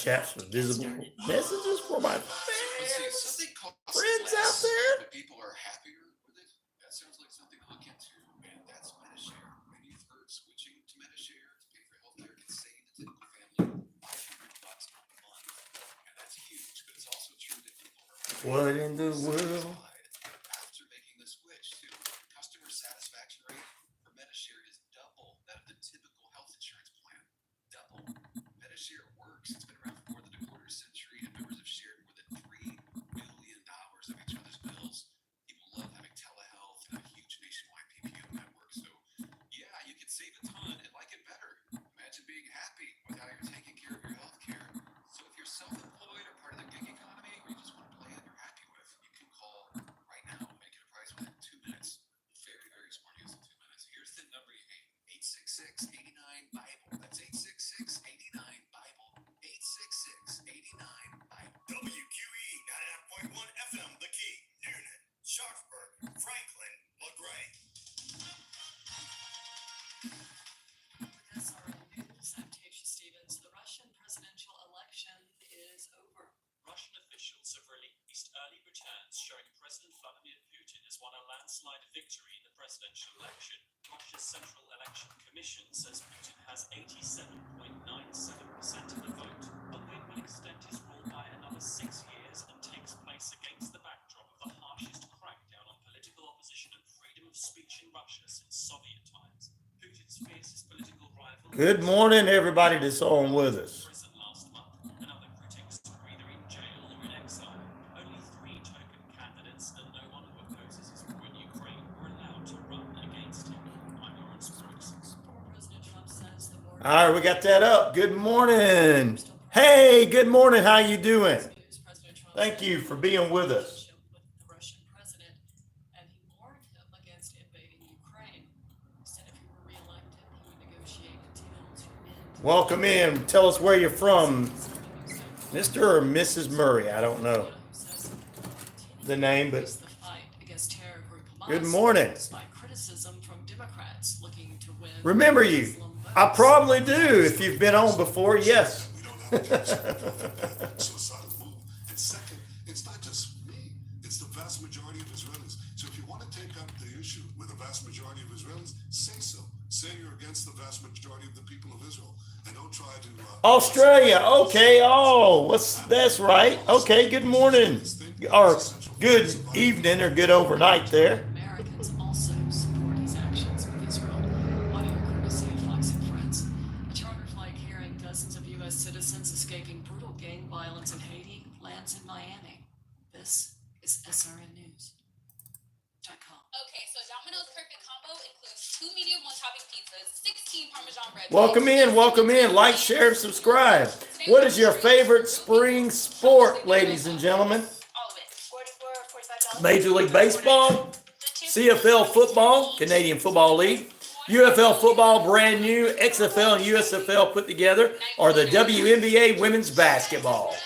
chaps with visible messages for my friends out there. People are happier with it. That sounds like something to look into, and that's MetaShare. Maybe you've heard switching to MetaShare to pay for healthcare can save the typical family $500 a month, and that's huge. But it's also true that people are What in the world? after making the switch to customer satisfaction rate for MetaShare is double that of the typical health insurance plan. Double. MetaShare works. It's been around for more than a quarter century, and members have shared more than $3 billion of each other's bills. People love having telehealth and a huge nationwide PPO network. So, yeah, you can save a ton and like it better. Imagine being happy with how you're taking care of your health care. So if you're self-employed or part of the gig economy, or you just want a plan you're happy with, you can call right now and get a price within 2 minutes. Very, very smart use in 2 minutes. Here's the number you need. 866-89-BIBLE. That's 866-89-BIBLE. 866-89-BIBLE. WQEE 99.1 FM, The Key, Noonan, Sharpsburg, Franklin, LaGrange. With SRN News, I'm Tasha Stevens. The Russian presidential election is over. Russian officials have released early returns showing President Vladimir Putin has won a landslide victory in the presidential election. Russia's Central Election Commission says Putin has 87.97% of the vote. A win will extend his rule by another 6 years and takes place against the backdrop of the harshest crackdown on political opposition and freedom of speech in Russia since Soviet times. Putin's fiercest political rival. Good morning, everybody that's on with us. Prison last month, and other critics were either in jail or in exile. Only 3 token candidates and no one who opposes his war in Ukraine were allowed to run against him. I'm Lawrence Brooks. Former President Trump says the border. All right, we got that up. Good morning. Hey, good morning. How you doing? News, President Trump Thank said you for being with us. with the Russian president, and he warned him against invading Ukraine. He said if he were reelected, he would negotiate a deal to end. Welcome in. Tell us where you're from, Mr. or Mrs. Murray. I don't know the name, but The fight against terror group Hamas, good morning. despite criticism from Democrats looking to win. Remember you. Muslim I votes. probably do. If you've been on before, yes. We don't have to suicidal move. And second, it's not just me, it's the vast majority of Israelis. So if you want to take up the issue with the vast majority of Israelis, say so. Say you're against the vast majority of the people of Israel. And don't try to Australia. Okay. Oh, that's right. Okay. Good morning. Or good evening or good overnight there. Americans also support his actions with Israel. Audio courtesy of Fox and Friends. A charter flight carrying dozens of U.S. citizens escaping brutal gang violence in Haiti lands in Miami. This is SRNnews.com. Okay, so Domino's perfect combo includes 2 medium one-topping pizzas, 16 Parmesan bread. Welcome in. Welcome in. Like, share, and subscribe. What is your favorite spring sport, ladies and gentlemen? All of it. $44, $45. Major League Baseball, CFL football, Canadian Football League, UFL football, brand new, XFL and USFL put together, or the WNBA women's basketball.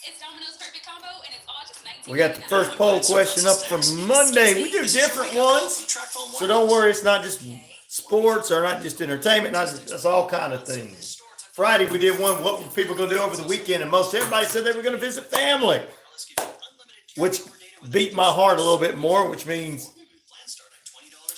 It's Domino's perfect combo, and it's all just $19. We got the first poll question up for Monday. We do different ones, so don't worry. It's not just sports or not just entertainment. It's all kind of things. Friday we did one. What were people going to do over the weekend? And most everybody said they were going to visit family, which beat my heart a little bit more. Which means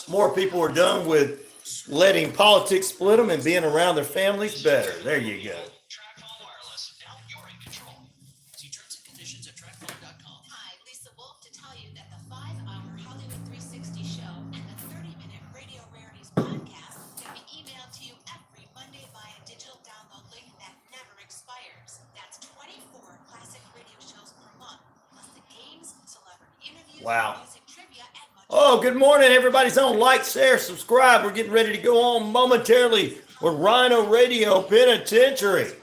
more people are done with letting politics split them and being around their families better. There you go. Trackball Wireless. Now you're in control. See terms and conditions at trackball.com. Hi, Lisa Wolf to tell you that the 5-hour Hollywood 360 show and the 30-minute Radio Rarities podcast can be emailed to you every Monday via digital download link that never expires. That's 24 classic radio shows per month, plus the games, celebrity interviews, Wow. music trivia, and much Oh, good morning. Everybody's on. Like, share, subscribe. We're getting ready to go on momentarily with RyanORadio Penitentiary. That's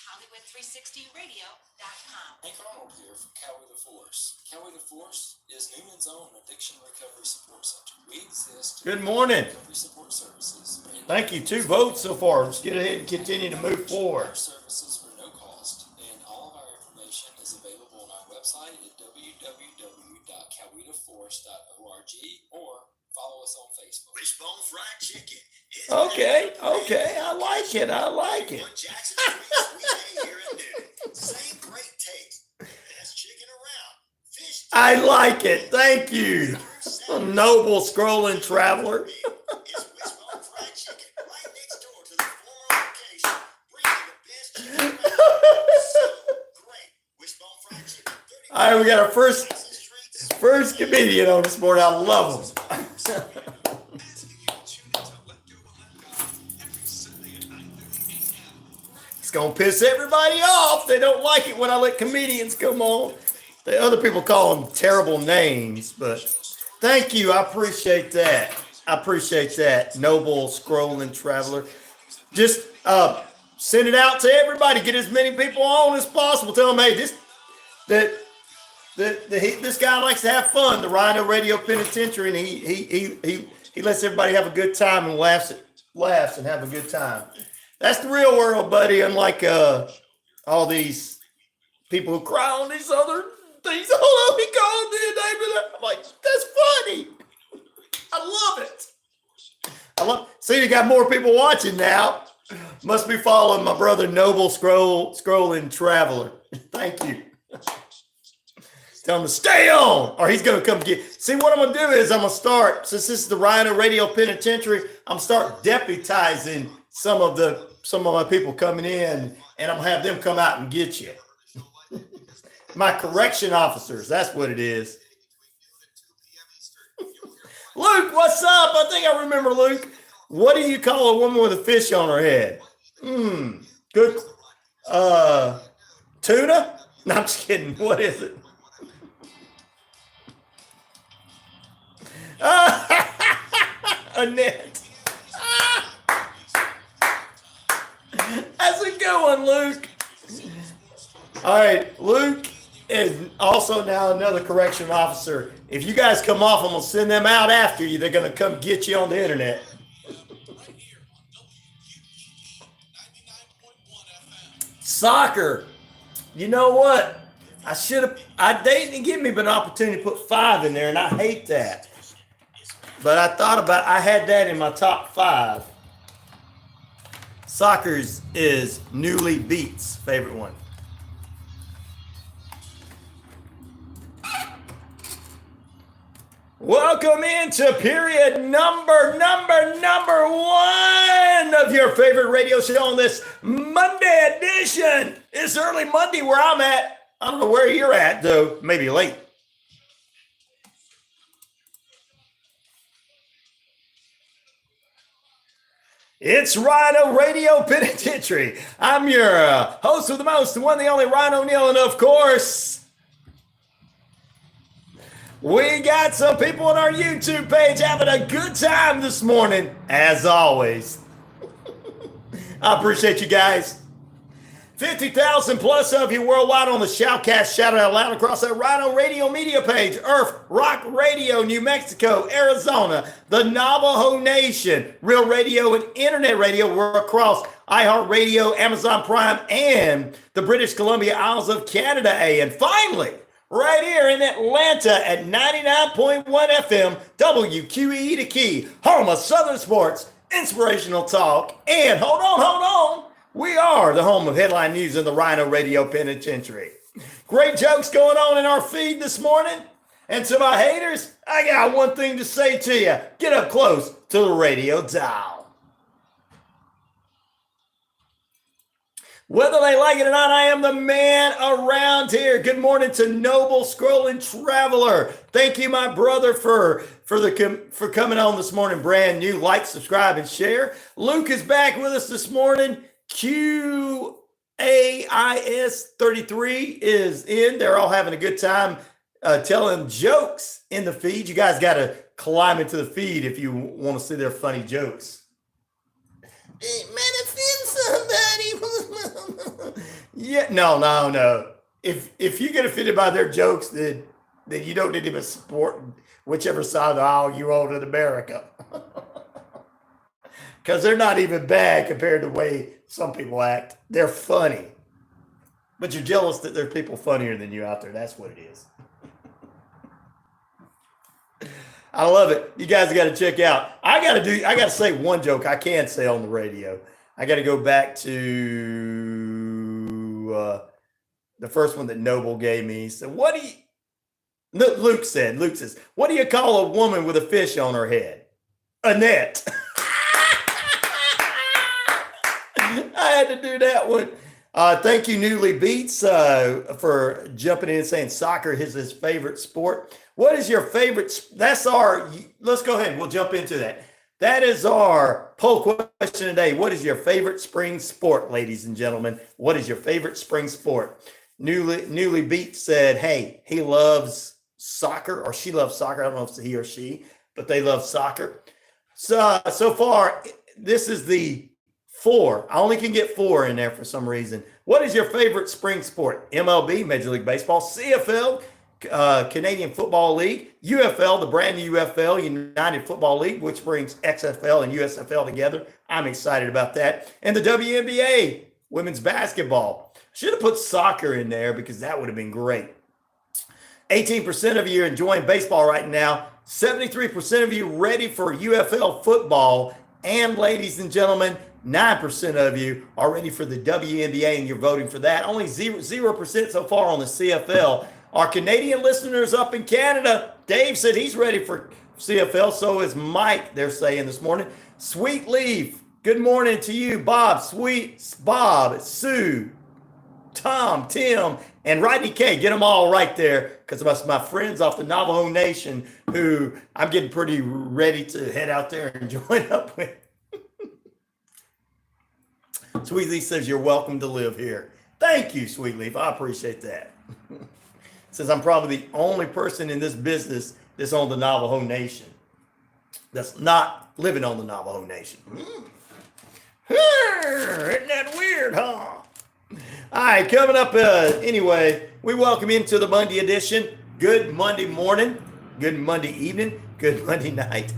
Hollywood360radio.com. Hank Arnold here from Cowboy the Force. Cowboy the Force is Newman's own addiction recovery support center. We exist. Good morning. Recovery support services. Thank you. 2 votes so far. Let's get ahead and continue to move forward. Our services for no cost, and all of our information is available on our website at www.cowboytheforce.org or follow us on Facebook. Wishbone fried chicken Okay, I like it. Jackson sweet here and there. Same great taste. Best chicken around. Fish. I like it. Thank you. Noble scrolling traveler. Is Wishbone Fried Chicken right next door to the former location, bringing the best chicken around. So great. Wishbone Fried Chicken. All right, we got our first Streets. comedian on this morning. I love him. Asking you to tune into Let Go and Let God every Sunday at 9:30 a.m. It's gonna piss everybody off. They don't like it when I let comedians come on. The other people call them terrible names, but thank you. I appreciate that. Noble scrolling traveler. Just send it out to everybody. Get as many people on as possible. Tell them, hey, this guy likes to have fun. The RyanORadio Penitentiary, and he lets everybody have a good time and laughs and have a good time. That's the real world, buddy. Unlike all these people who cry on these other things. Oh, no, he called me a name. I'm like, that's funny. I love it. See, you got more people watching now. Must be following my brother Noble Scrolling Traveler. Thank you. Tell him to stay on, or he's going to come get. See, what I'm going to do is I'm going to start, since this is the RyanORadio Penitentiary, I'm start deputizing some of my people coming in, and I'm going to have them come out and get you. My correction officers, that's what it is. Luke, what's up? I think I remember, Luke. What do you call a woman with a fish on her head? Good. Tuna? No, I'm just kidding. What is it? Annette. That's a good one, Luke. All right, Luke is also now another correction officer. If you guys come off, I'm going to send them out after you. They're going to come get you on the internet. Soccer. You know what? They didn't give me an opportunity to put 5 in there, and I hate that. But I had that in my top 5. Soccer's is Newly Beats' favorite one. Welcome into period number 1 of your favorite radio show on this Monday edition. It's early Monday where I'm at. I don't know where you're at, though. Maybe late. It's RyanORadio Penitentiary. I'm your host of the most, the one, the only Ryan Neal, and of course, we got some people on our YouTube page having a good time this morning, as always. I appreciate you guys. 50,000 plus of you worldwide on the Shoutcast. Shout it out loud across that RyanORadio media page. Earth Rock Radio, New Mexico, Arizona, the Navajo Nation, Real Radio and Internet Radio. We're across iHeartRadio, Amazon Prime, and the British Columbia Isles of Canada. And finally, right here in Atlanta at 99.1 FM, WQEE the Key, home of Southern Sports, inspirational talk, and hold on. We are the home of headline news in the RyanORadio Penitentiary. Great jokes going on in our feed this morning. And to my haters, I got one thing to say to you. Get up close to the radio dial. Whether they like it or not, I am the man around here. Good morning to Noble Scrolling Traveler. Thank you, my brother, for coming on this morning. Brand new. Like, subscribe, and share. Luke is back with us this morning. QAIS 33 is in. They're all having a good time telling jokes in the feed. You guys got to climb into the feed if you want to see their funny jokes. It might offend somebody. Yeah, no. If you get offended by their jokes, then you don't need to support whichever side of the aisle you're on in America. Because they're not even bad compared to the way some people act. They're funny. But you're jealous that there's people funnier than you out there. That's what it is. I love it. You guys got to check out. I got to say one joke I can say on the radio. I got to go back to the first one that Noble gave me. He said, Luke says, what do you call a woman with a fish on her head? A net. I had to do that one. Thank you, Newly Beats, for jumping in and saying soccer is his favorite sport. What is your favorite? Let's go ahead. We'll jump into that. That is our poll question today. What is your favorite spring sport, ladies and gentlemen? What is your favorite spring sport? Newly Beats said, hey, he loves soccer, or she loves soccer. I don't know if it's he or she, but they love soccer. So far, this is the 4. I only can get 4 in there for some reason. What is your favorite spring sport? MLB, Major League Baseball, CFL, Canadian Football League, UFL, the brand new UFL, United Football League, which brings XFL and USFL together. I'm excited about that. And the WNBA, women's basketball. Should have put soccer in there because that would have been great. 18% of you are enjoying baseball right now. 73% of you ready for UFL football. And ladies and gentlemen, 9% of you are ready for the WNBA and you're voting for that. Only 0% so far on the CFL. Our Canadian listeners up in Canada, Dave said he's ready for CFL. So is Mike, they're saying this morning. Sweet Leaf, good morning to you, Bob, Bob, Sue, Tom, Tim, and Rodney K. Get them all right there because my friends off the Navajo Nation who I'm getting pretty ready to head out there and join up with. Sweet Leaf says you're welcome to live here. Thank you, Sweet Leaf. I appreciate that. Says I'm probably the only person in this business that's on the Navajo Nation that's not living on the Navajo Nation. Isn't that weird, huh? All right, coming up, anyway, we welcome you into the Monday edition. Good Monday morning, good Monday evening, good Monday night.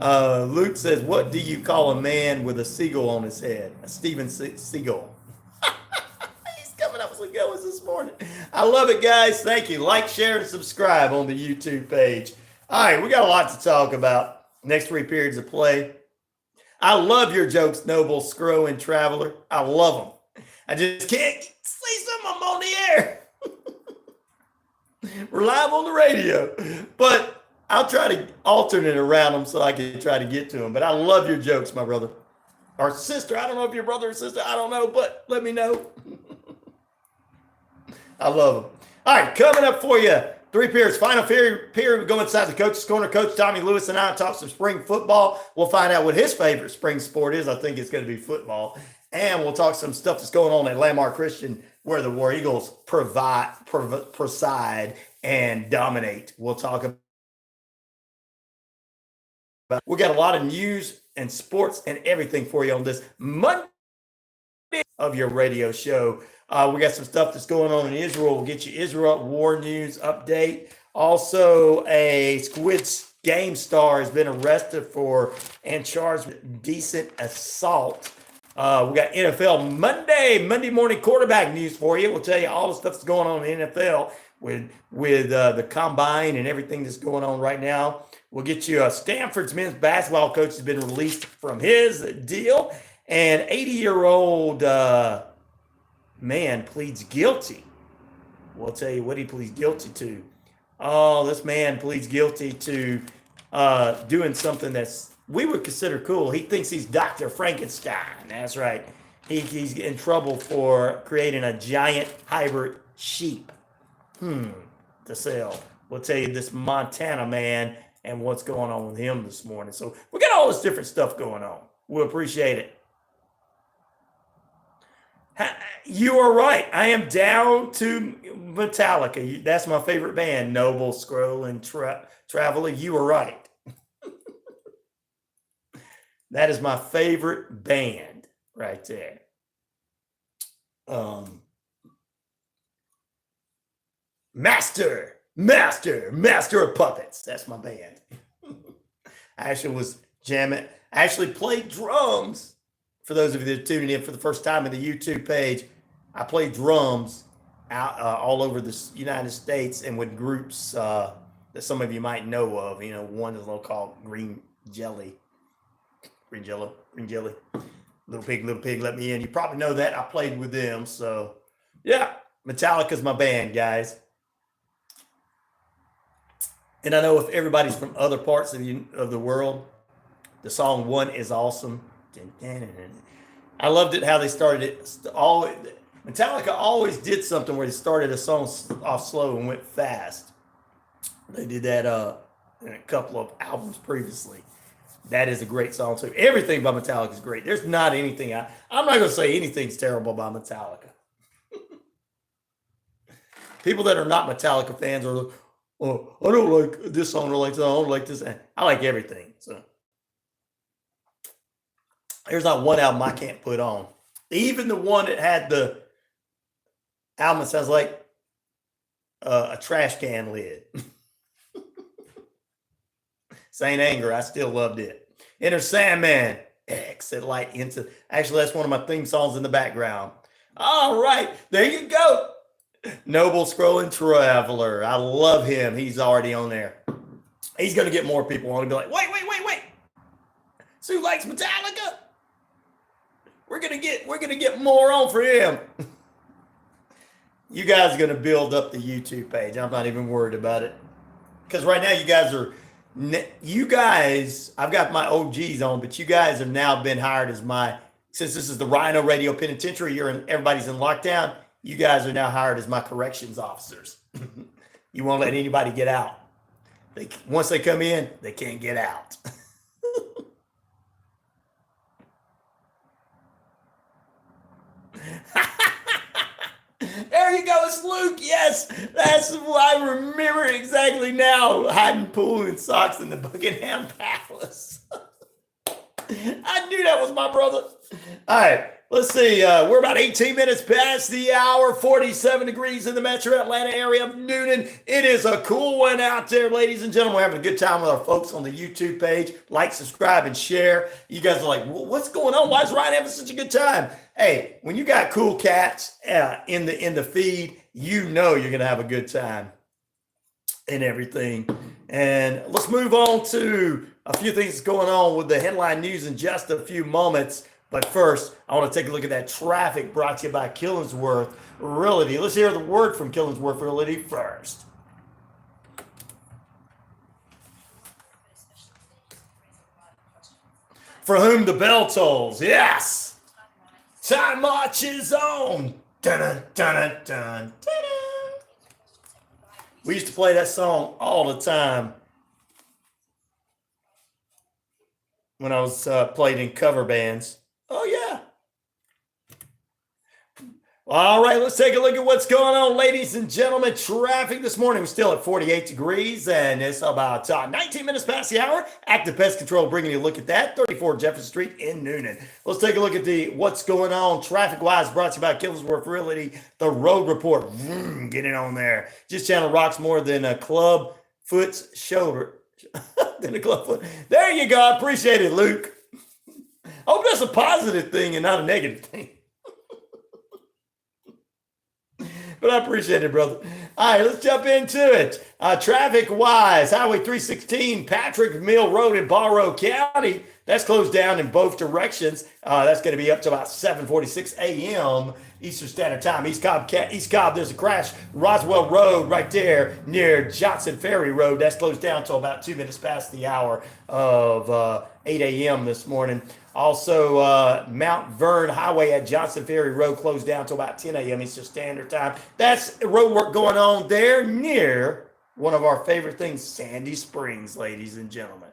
Luke says, what do you call a man with a seagull on his head? A Steven Seagull. He's coming up with some good ones this morning. I love it, guys. Thank you. Like, share, and subscribe on the YouTube page. All right, we got a lot to talk about. Next 3 periods of play. I love your jokes, Noble, Scrow, and Traveler. I love them. I just can't say something. I'm on the air. We're live on the radio. But I'll try to alternate around them so I can try to get to them. But I love your jokes, my brother. Or sister. I don't know if you're brother or sister. I don't know, but let me know. I love them. All right, coming up for you. 3 periods. Final period. We go inside the coach's corner. Coach Tommy Lewis and I talk some spring football. We'll find out what his favorite spring sport is. I think it's going to be football. And we'll talk some stuff that's going on at Landmark Christian where the War Eagles preside and dominate. We'll talk about. We got a lot of news and sports and everything for you on this Monday of your radio show. We got some stuff that's going on in Israel. We'll get you Israel war news update. Also, a Squid game star has been arrested for and charged with indecent assault. We got NFL Monday morning quarterback news for you. We'll tell you all the stuff that's going on in the NFL with the combine and everything that's going on right now. We'll get you Stanford's men's basketball coach has been released from his deal. And 80-year-old man pleads guilty. We'll tell you what he pleads guilty to. Oh, this man pleads guilty to doing something that's we would consider cool. He thinks he's Dr. Frankenstein. That's right. He's in trouble for creating a giant hybrid sheep to sell. We'll tell you this Montana man and what's going on with him this morning. So we got all this different stuff going on. We'll appreciate it. You are right. I am down to Metallica. That's my favorite band, Noble, Scroll, and Traveler. You are right. That is my favorite band right there. Master of Puppets. That's my band. I actually was jamming. I actually played drums. For those of you that are tuning in for the first time in the YouTube page, I play drums out all over the United States and with groups that some of you might know of. You know, one is a little called Green Jelly. Green Jelly. Little Pig, let me in. You probably know that. I played with them. So, yeah, Metallica's my band, guys. And I know if everybody's from other parts of the world, the song One is awesome. I loved it how they started it. Metallica always did something where they started a song off slow and went fast. They did that in a couple of albums previously. That is a great song too. Everything by Metallica is great. There's not anything I'm not going to say anything's terrible by Metallica. People that are not Metallica fans are, oh, I don't like this song or like that. I don't like this. I like everything. So there's not one album I can't put on. Even the one that had the album that sounds like a trash can lid. Saint Anger, I still loved it. Enter Sandman, exit light into. Actually, that's one of my theme songs in the background. All right, there you go. Noble Scrolling Traveler. I love him. He's already on there. He's going to get more people on and be like, wait. So who likes Metallica? We're gonna get more on for him. You guys are gonna build up the YouTube page. I'm not even worried about it. Because right now you guys, I've got my OGs on, but you guys have now been hired as since this is the RyanORadio Penitentiary, everybody's in lockdown, you guys are now hired as my corrections officers. You won't let anybody get out. Once they come in, they can't get out. There you go, it's Luke. Yes, that's what I remember exactly now. Hiding pool and socks in the Buckingham Palace. I knew that was my brother. All right, let's see. We're about 18 minutes past the hour, 47 degrees in the metro Atlanta area of Noonan. It is a cool one out there, ladies and gentlemen. We're having a good time with our folks on the YouTube page. Like, subscribe, and share. You guys are like, what's going on? Why is Ryan having such a good time? Hey, when you got cool cats in the feed, you know you're going to have a good time and everything. And let's move on to a few things going on with the headline news in just a few moments. But first, I want to take a look at that traffic brought to you by Killingsworth Realty. Let's hear the word from Killingsworth Realty first. For whom the bell tolls, yes. Time marches on. Dun, dun, dun, dun, dun. We used to play that song all the time when I was played in cover bands. Oh, yeah. All right, let's take a look at what's going on, ladies and gentlemen. Traffic this morning was still at 48 degrees, and it's about 19 minutes past the hour. Active Pest Control bringing you a look at that, 34 Jefferson Street in Noonan. Let's take a look at what's going on traffic-wise, brought to you by Killingsworth Realty, the road report. Get it on there. Just channel rocks more than a club foot's shoulder. Than a club foot. There you go. I appreciate it, Luke. I hope that's a positive thing and not a negative thing. But I appreciate it, brother. All right, let's jump into it. Traffic-wise, Highway 316, Patrick Mill Road in Barrow County. That's closed down in both directions. That's going to be up to about 7:46 a.m. Eastern Standard Time. East Cobb, there's a crash. Roswell Road right there near Johnson Ferry Road. That's closed down until about 2 minutes past the hour of 8 a.m. this morning. Also, Mount Vernon Highway at Johnson Ferry Road closed down until about 10 a.m. Eastern Standard Time. That's road work going on there near one of our favorite things, Sandy Springs, ladies and gentlemen.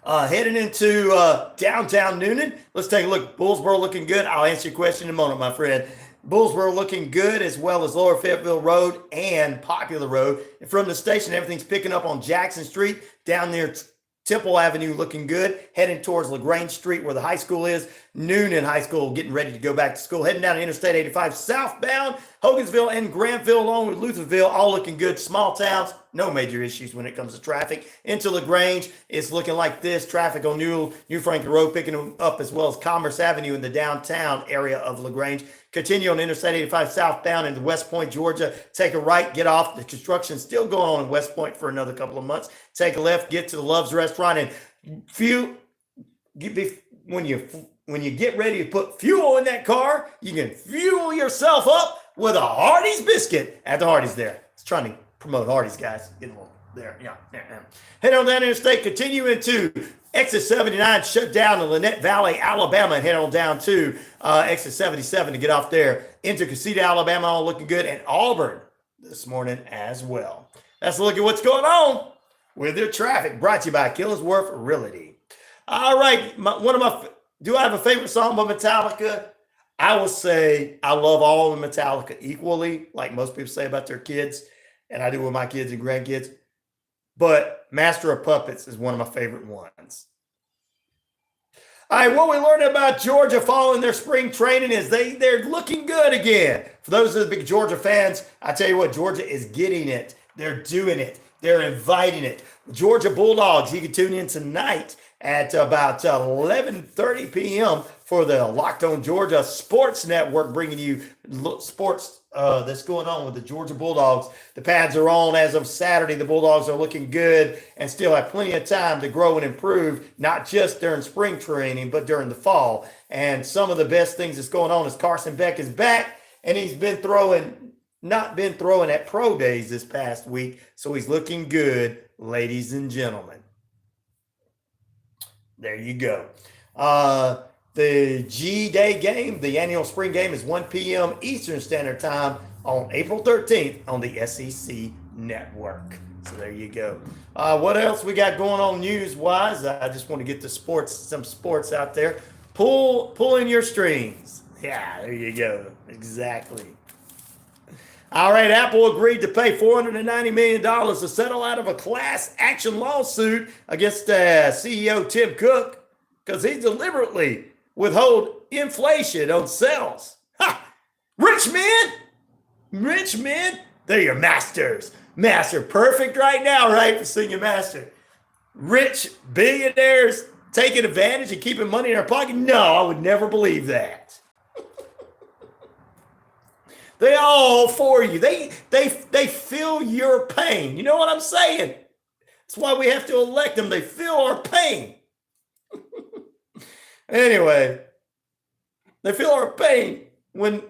Heading into downtown Noonan, let's take a look. Bullsboro looking good. I'll answer your question in a moment, my friend. Bullsboro looking good, as well as Lower Fayetteville Road and Popular Road. And from the station, everything's picking up on Jackson Street, down near Temple Avenue looking good, heading towards LaGrange Street where the high school is. Noonan High School getting ready to go back to school. Heading down to Interstate 85 southbound, Hogansville and Grantville along with Lutherville, all looking good. Small towns, no major issues when it comes to traffic. Into LaGrange, it's looking like this. Traffic on New Franklin Road picking them up, as well as Commerce Avenue in the downtown area of LaGrange. Continue on Interstate 85 southbound into West Point, Georgia. Take a right, get off. The construction's still going on in West Point for another couple of months. Take a left, get to the Love's Restaurant, and when you get ready to put fuel in that car, you can fuel yourself up with a Hardee's biscuit at the Hardee's there. It's trying to promote Hardee's, guys. Get a little there. Yeah. Head on down interstate, continue into exit 79, shut down in Lynette Valley, Alabama, and head on down to exit 77 to get off there into Casita, Alabama, all looking good, and Auburn this morning as well. That's a look at what's going on with their traffic, brought to you by Killsworth Realty. All right, do I have a favorite song by Metallica? I will say I love all of Metallica equally, like most people say about their kids, and I do with my kids and grandkids. But Master of Puppets is one of my favorite ones. All right, what we learned about Georgia following their spring training is they're looking good again. For those of the big Georgia fans, I tell you what, Georgia is getting it. They're doing it. They're inviting it. Georgia Bulldogs, you can tune in tonight at about 11:30 p.m. for the Locked On Georgia Sports Network, bringing you sports that's going on with the Georgia Bulldogs. The pads are on as of Saturday. The Bulldogs are looking good and still have plenty of time to grow and improve, not just during spring training, but during the fall. And some of the best things that's going on is Carson Beck is back, and he's not been throwing at pro days this past week, so he's looking good, ladies and gentlemen. There you go. The G-Day game, the annual spring game, is 1 p.m. Eastern Standard Time on April 13th on the SEC Network. So there you go. What else we got going on news-wise? I just want to get some sports out there. Pull in your strings. Yeah, there you go. Exactly. All right, Apple agreed to pay $490 million to settle out of a class action lawsuit against CEO Tim Cook because he deliberately withhold inflation on sales. Ha! Rich men, they're your masters. Master, perfect right now, right, for singing master. Rich billionaires taking advantage and keeping money in their pocket? No, I would never believe that. They all for you. They feel your pain. You know what I'm saying? That's why we have to elect them. They feel our pain. Anyway, they feel our pain when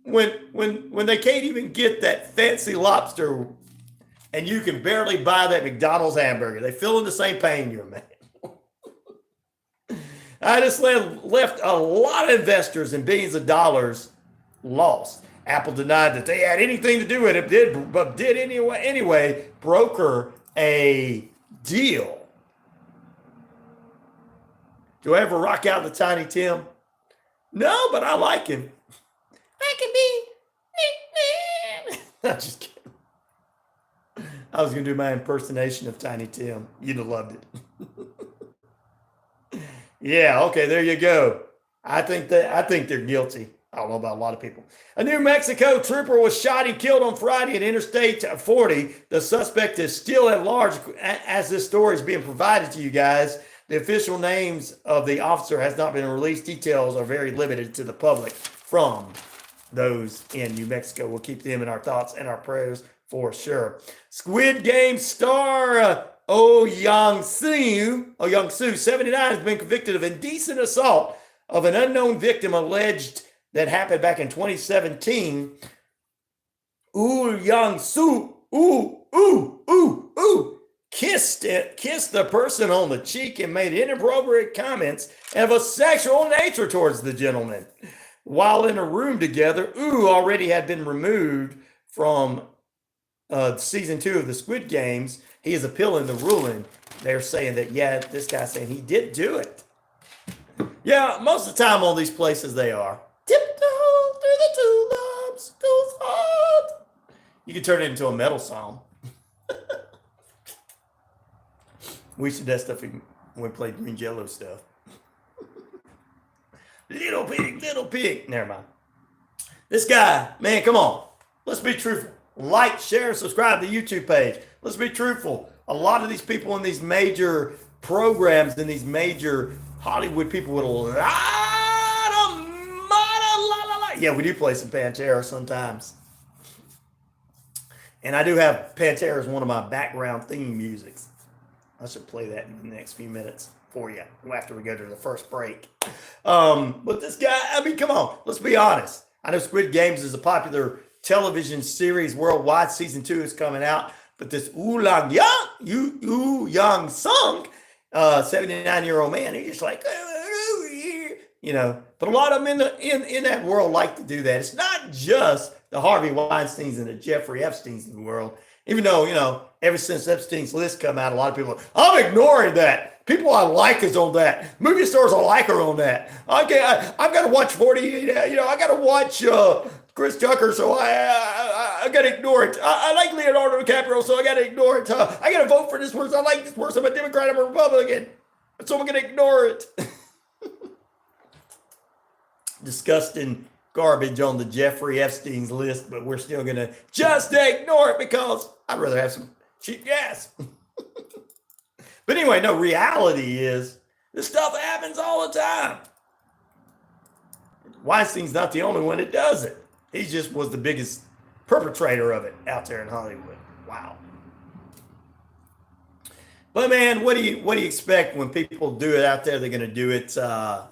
they can't even get that fancy lobster and you can barely buy that McDonald's hamburger. They feel in the same pain you're, man. I just left a lot of investors and billions of dollars lost. Apple denied that they had anything to do with it, but did anyway broker a deal. Do I ever rock out the Tiny Tim? No, but I like him. I can be. I'm just kidding. I was going to do my impersonation of Tiny Tim. You'd have loved it. Yeah, okay, there you go. I think they're guilty. I don't know about a lot of people. A New Mexico trooper was shot and killed on Friday at Interstate 40. The suspect is still at large as this story is being provided to you guys. The official names of the officer has not been released. Details are very limited to the public from those in New Mexico. We'll keep them in our thoughts and our prayers for sure. Squid Game star Oh Young-soo, 79, has been convicted of indecent assault of an unknown victim alleged that happened back in 2017. Young-soo, kissed the person on the cheek and made inappropriate comments of a sexual nature towards the gentleman. While in a room together, already had been removed from season 2 of the Squid Games. He is appealing the ruling. They're saying that, yeah, this guy's saying he did do it. Yeah, most of the time on these places they are. Tiptoe through the tulips, goes hard. You can turn it into a metal song. We should do that stuff when we play Green Jello stuff. Little pig, little pig. Never mind. This guy, man, come on. Let's be truthful. Like, share, subscribe to the YouTube page. Let's be truthful. A lot of these people in these major programs and these major Hollywood people with a lot of money. Yeah, we do play some Pantera sometimes. And I do have Pantera as one of my background theme musics. I should play that in the next few minutes for you after we go to the first break. But this guy, I mean, come on, let's be honest. I know Squid Games is a popular television series worldwide. Season 2 is coming out. But this Yang Sung, 79-year-old man, he's just like, you know. But a lot of them in that world like to do that. It's not just the Harvey Weinsteins and the Jeffrey Epsteins in the world. Even though, you know, ever since Epstein's list come out, a lot of people are, I'm ignoring that. People I like is on that. Movie stars I like are on that. I've got to watch 48, you know, I got to watch Chris Tucker, so I got to ignore it. I like Leonardo DiCaprio, so I got to ignore it. I got to vote for this person. I like this person. I'm a Democrat, I'm a Republican. So I'm going to ignore it. Disgusting garbage on the Jeffrey Epstein's list, but we're still going to just ignore it because I'd rather have some cheap gas. But anyway, no, reality is this stuff happens all the time. Weinstein's not the only one that does it. He just was the biggest perpetrator of it out there in Hollywood. Wow. But man, what do you expect when people do it out there? They're going to do it,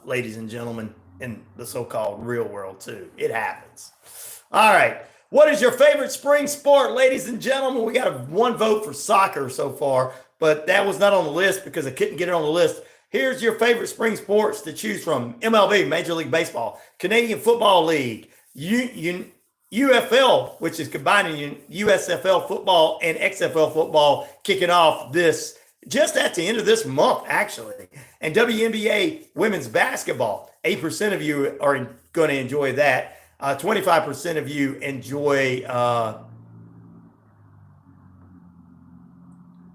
ladies and gentlemen, in the so-called real world too. It happens. All right. What is your favorite spring sport, ladies and gentlemen? We got one vote for soccer so far, but that was not on the list because I couldn't get it on the list. Here's your favorite spring sports to choose from: MLB, Major League Baseball, Canadian Football League, UFL, which is combining USFL football and XFL football, kicking off this just at the end of this month, actually, and WNBA women's basketball. 8% of you are going to enjoy that. 25% of you enjoy.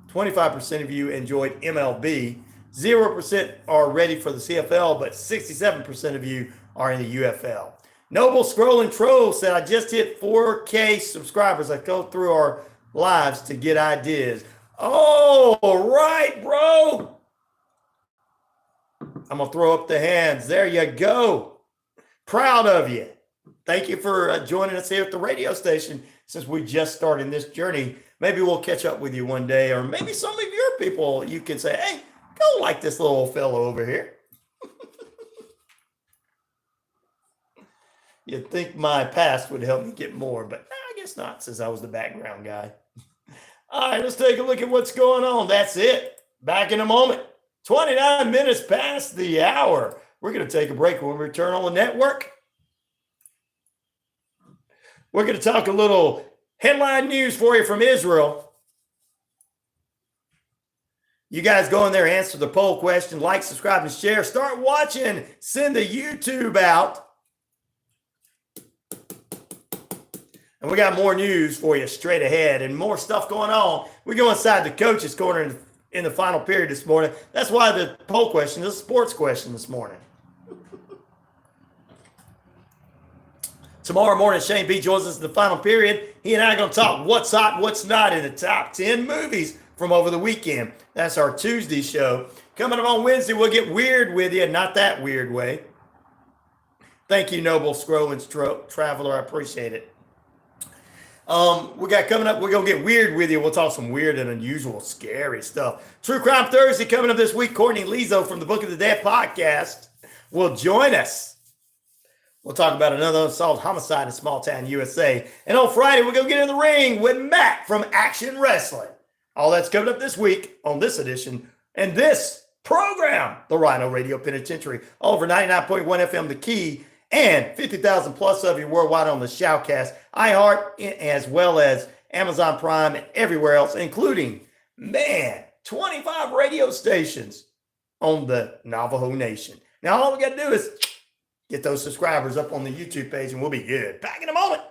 25% of you enjoyed MLB. 0% are ready for the CFL, but 67% of you are in the UFL. Noble Scrolling Troll said, I just hit 4K subscribers. I go through our lives to get ideas. Oh, right, bro. I'm going to throw up the hands. There you go. Proud of you. Thank you for joining us here at the radio station since we just started this journey. Maybe we'll catch up with you one day, or maybe some of your people, you can say, hey, go like this little fellow over here. You'd think my past would help me get more, but I guess not, since I was the background guy. All right, let's take a look at what's going on. That's it. Back in a moment. 29 minutes past the hour. We're going to take a break. When we return on the network, we're going to talk a little headline news for you from Israel. You guys go in there, answer the poll question, like, subscribe, and share. Start watching. Send the YouTube out. And we got more news for you straight ahead and more stuff going on. We go inside the coach's corner in the final period this morning. That's why the poll question is a sports question this morning. Tomorrow morning, Shane B joins us in the final period. He and I are going to talk what's hot, what's not in the top 10 movies from over the weekend. That's our Tuesday show. Coming up on Wednesday, we'll get weird with you, not that weird way. Thank you, Noble Scrolling Traveler. I appreciate it. We got coming up, we're going to get weird with you. We'll talk some weird and unusual, scary stuff. True Crime Thursday coming up this week. Courtney Lizo from the Book of the Dead podcast will join us. We'll talk about another unsolved homicide in small town USA. And on Friday, we're going to get in the ring with Matt from Action Wrestling. All that's coming up this week on this edition and this program, the RyanORadio Penitentiary, over 99.1 FM, The Key, and 50,000 plus of you worldwide on the Shoutcast, iHeart, as well as Amazon Prime and everywhere else, including, 25 radio stations on the Navajo Nation. Now, all we got to do is get those subscribers up on the YouTube page, and we'll be good. Back in a moment.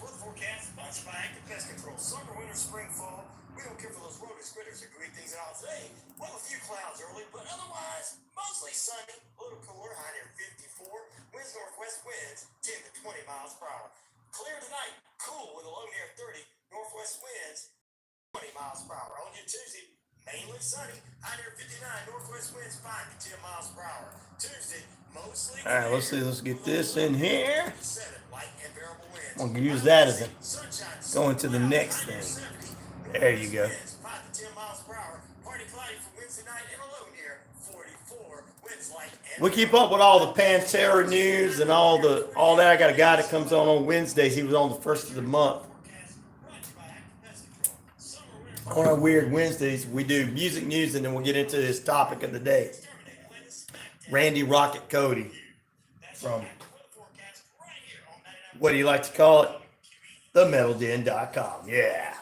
Weather forecast Brought to you by Active Pest Control. Summer, winter, spring, fall. We don't care for those rodents, critters, that greet things out today. Well, a few clouds early, but otherwise, mostly sunny. A little cooler, high near 54. Winds northwest winds, 10 to 20 miles per hour. Clear tonight, cool with a low near 30. Northwest winds, 20 miles per hour. On your Tuesday, mainly sunny, high near 59. Northwest winds, 5 to 10 miles per hour. Tuesday, mostly. All right, let's see. Let's get this in here. I'm gonna use that as a going to the next thing. There you go. We keep up with all the Penitentiary news and all that. I got a guy that comes on Wednesdays. He was on the first of the month. On our weird Wednesdays, we do music news, and then we'll get into this topic of the day. Randy Rocket Cody from, what do you like to call it? TheMetalDen.com. Yeah.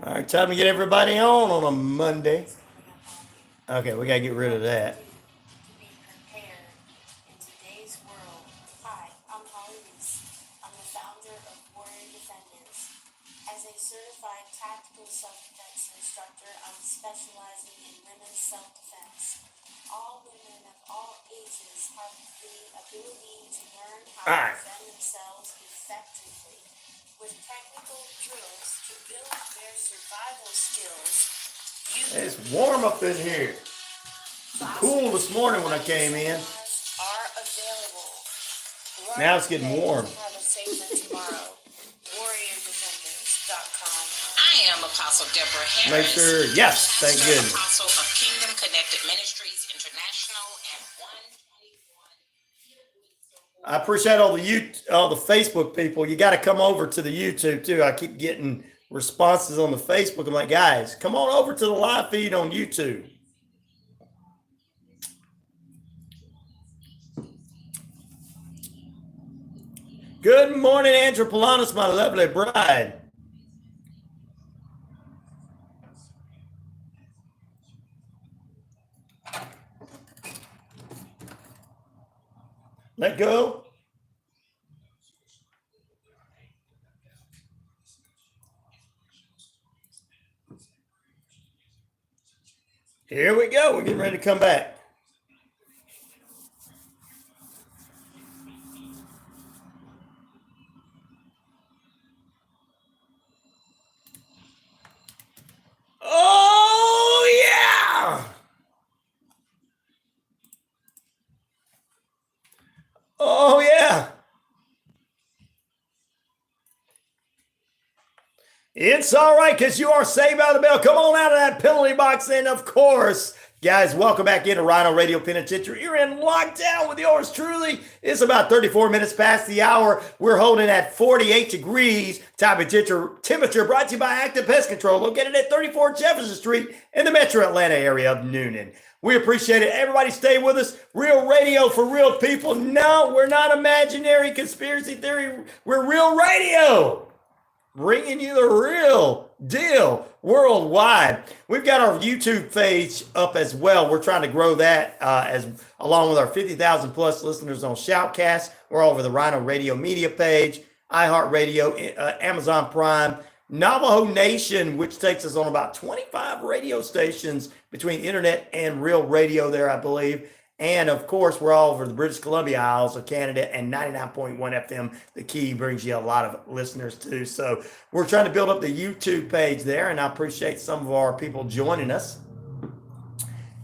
All right, time to get everybody on a Monday. Okay, we got to get rid of that. To be prepared in today's world. Hi, I'm Holly Reese. I'm the founder of Warrior Defenders. As a certified tactical self-defense instructor, I'm specializing in women's self-defense. All women of all ages have the ability to learn how to defend themselves effectively. With technical drills to build their survival skills, It's warm up in here. Cool this morning when I came in. are available. Now it's getting warm. Have a safer tomorrow. WarriorDefenders.com. I am Apostle Deborah Harris. Make sure, yes, thank Pastor goodness. Apostle of Kingdom Connected Ministries International at 121. I appreciate all the Facebook people. You got to come over to the YouTube too. I keep getting responses on the Facebook. I'm like, guys, come on over to the live feed on YouTube. Good morning, Andrew Polanis, my lovely bride. Let go. Here we go. We're getting ready to come back. Oh, yeah. Oh, yeah. It's all right because you are saved by the bell. Come on out of that penalty box. And, of course, guys, welcome back into RyanORadio Penitentiary. You're in lockdown with yours truly. It's about 34 minutes past the hour. We're holding at 48 degrees. Temperature brought to you by Active Pest Control, located at 34 Jefferson Street in the metro Atlanta area of Noonan. We appreciate it. Everybody stay with us. Real radio for real people. No, we're not imaginary conspiracy theory. We're real radio. Bringing you the real deal worldwide. We've got our YouTube page up as well. We're trying to grow that as along with our 50,000 plus listeners on Shoutcast. We're all over the RyanORadio media page, iHeartRadio, Amazon Prime, Navajo Nation, which takes us on about 25 radio stations between internet and real radio there, I believe. And, of course, we're all over the British Columbia Isles of Canada, and 99.1 FM, The Key, brings you a lot of listeners, too. So we're trying to build up the YouTube page there, and I appreciate some of our people joining us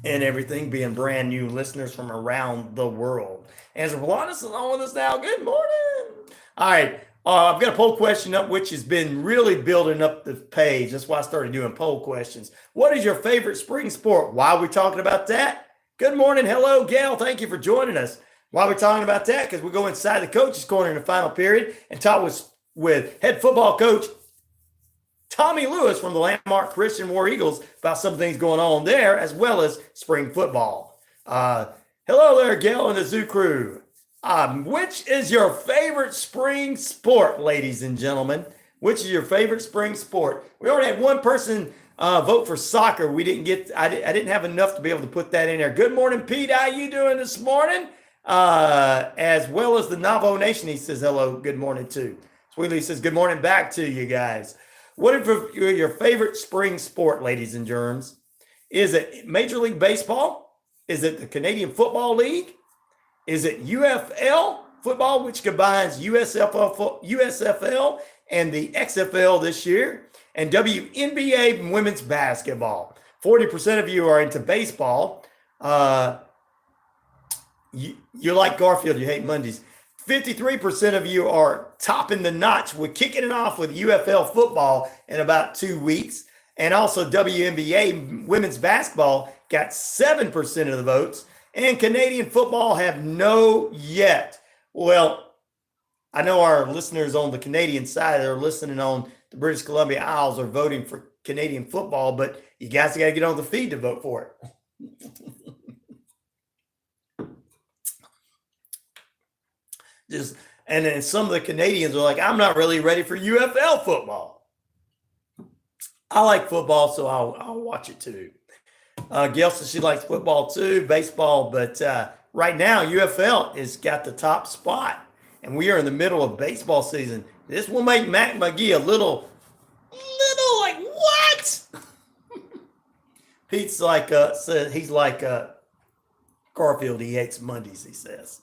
and everything, being brand new listeners from around the world. Andrew Polanis is on with us now. Good morning. All right. I've got a poll question up, which has been really building up the page. That's why I started doing poll questions. What is your favorite spring sport? Why are we talking about that? Good morning. Hello, Gail. Thank you for joining us. Why are we talking about that? Because we go inside the coach's corner in the final period and talk with with head football coach Tommy Lewis from the Landmark Christian War Eagles about some things going on there, as well as spring football. Hello there, Gail and the Zoo crew. Which is your favorite spring sport, ladies and gentlemen? Which is your favorite spring sport? We already had one person vote for soccer. We didn't get. I didn't have enough to be able to put that in there. Good morning, Pete. How you doing this morning? As well as the Navajo Nation. He says hello. Good morning too. Sweetly says good morning back to you guys. What is your favorite spring sport, ladies and germs? Is it Major League Baseball? Is it the Canadian Football League? Is it UFL football, which combines USFL and the XFL this year, and WNBA women's basketball? 40% of you are into baseball. You like Garfield, you hate Mondays. 53% of you are topping the notch with kicking it off with UFL football in about 2 weeks. And also WNBA women's basketball got 7% of the votes. And Canadian football have no yet. Well, I know our listeners on the Canadian side that are listening on the British Columbia Isles are voting for Canadian football, but you guys got to get on the feed to vote for it. And then some of the Canadians are like, I'm not really ready for UFL football. I like football, so I'll watch it too. Gail says she likes football too, baseball, but right now UFL has got the top spot, and we are in the middle of baseball season. This will make Mac McGee a little like, what? Pete's like, says he's like Garfield. He hates Mondays, he says.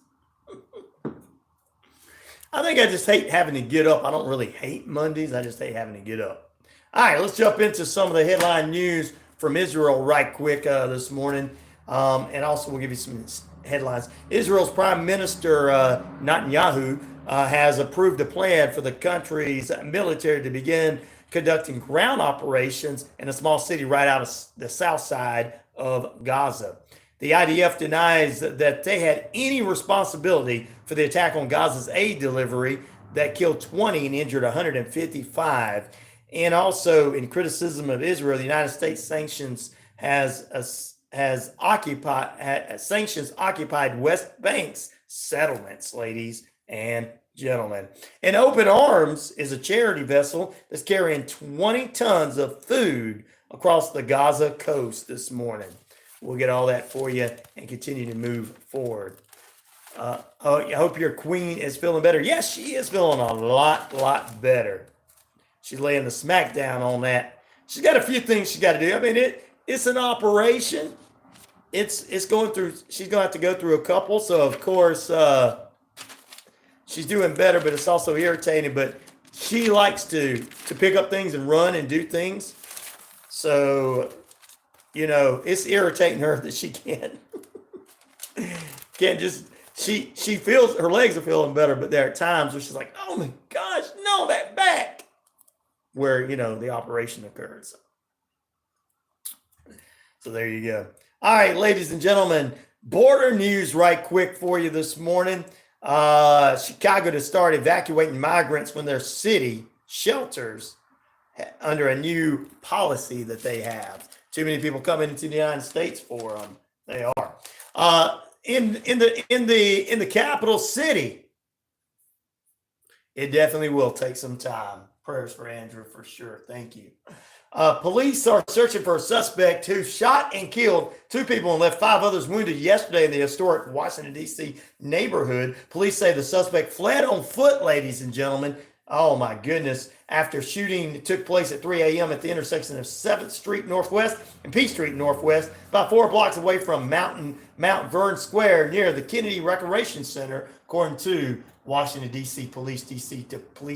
I think I just hate having to get up. I don't really hate Mondays. I just hate having to get up. All right, let's jump into some of the headline news from Israel right quick this morning. And also we'll give you some headlines. Israel's Prime Minister Netanyahu has approved a plan for the country's military to begin conducting ground operations in a small city right out of the south side of Gaza. The IDF denies that they had any responsibility for the attack on Gaza's aid delivery that killed 20 and injured 155. And also, in criticism of Israel, the United States sanctions occupied West Bank's settlements, ladies and gentlemen. And Open Arms is a charity vessel that's carrying 20 tons of food across the Gaza coast this morning. We'll get all that for you and continue to move forward. I hope your queen is feeling better. Yes, she is feeling a lot better. She's laying the smackdown on that. She's got a few things she's got to do. I mean, it's an operation. It's going through. She's going to have to go through a couple. So of course, she's doing better, but it's also irritating. But she likes to pick up things and run and do things. So, you know, it's irritating her that she can't just, she feels her legs are feeling better, but there are times where she's like, oh my gosh, no, that back, where, you know, the operation occurs. So there you go. All right, ladies and gentlemen, border news right quick for you this morning. Chicago to start evacuating migrants when their city shelters under a new policy that they have. Too many people coming into the United States for them. They are. In the capital city, it definitely will take some time. Prayers for Andrew for sure. Thank you. Police are searching for a suspect who shot and killed 2 people and left 5 others wounded yesterday in the historic Washington, D.C. neighborhood. Police say the suspect fled on foot, ladies and gentlemen. Oh my goodness. After shooting took place at 3 a.m. at the intersection of 7th Street Northwest and P Street Northwest, about 4 blocks away from Mount Vernon Square near the Kennedy Recreation Center, according to Washington, D.C. Police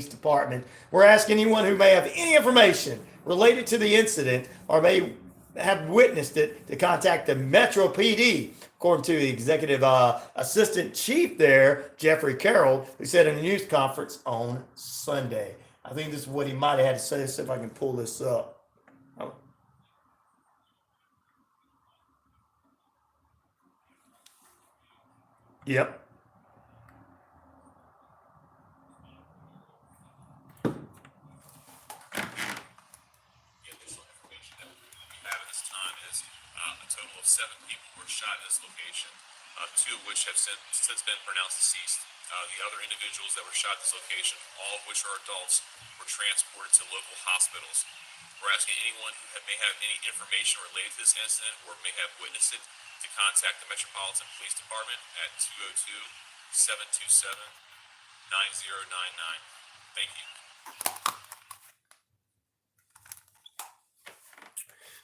Department. We're asking anyone who may have any information related to the incident or may have witnessed it to contact the Metro PD, according to the executive assistant chief there, Jeffrey Carroll, who said in a news conference on Sunday. I think this is what he might have had to say. Let's see if I can pull this up. Oh. Yep. shot in this location, two of which have since been pronounced deceased. The other individuals that were shot at this location, all of which are adults, were transported to local hospitals. We're asking anyone who may have any information related to this incident or may have witnessed it to contact the Metropolitan Police Department at 202-727-9099. Thank you.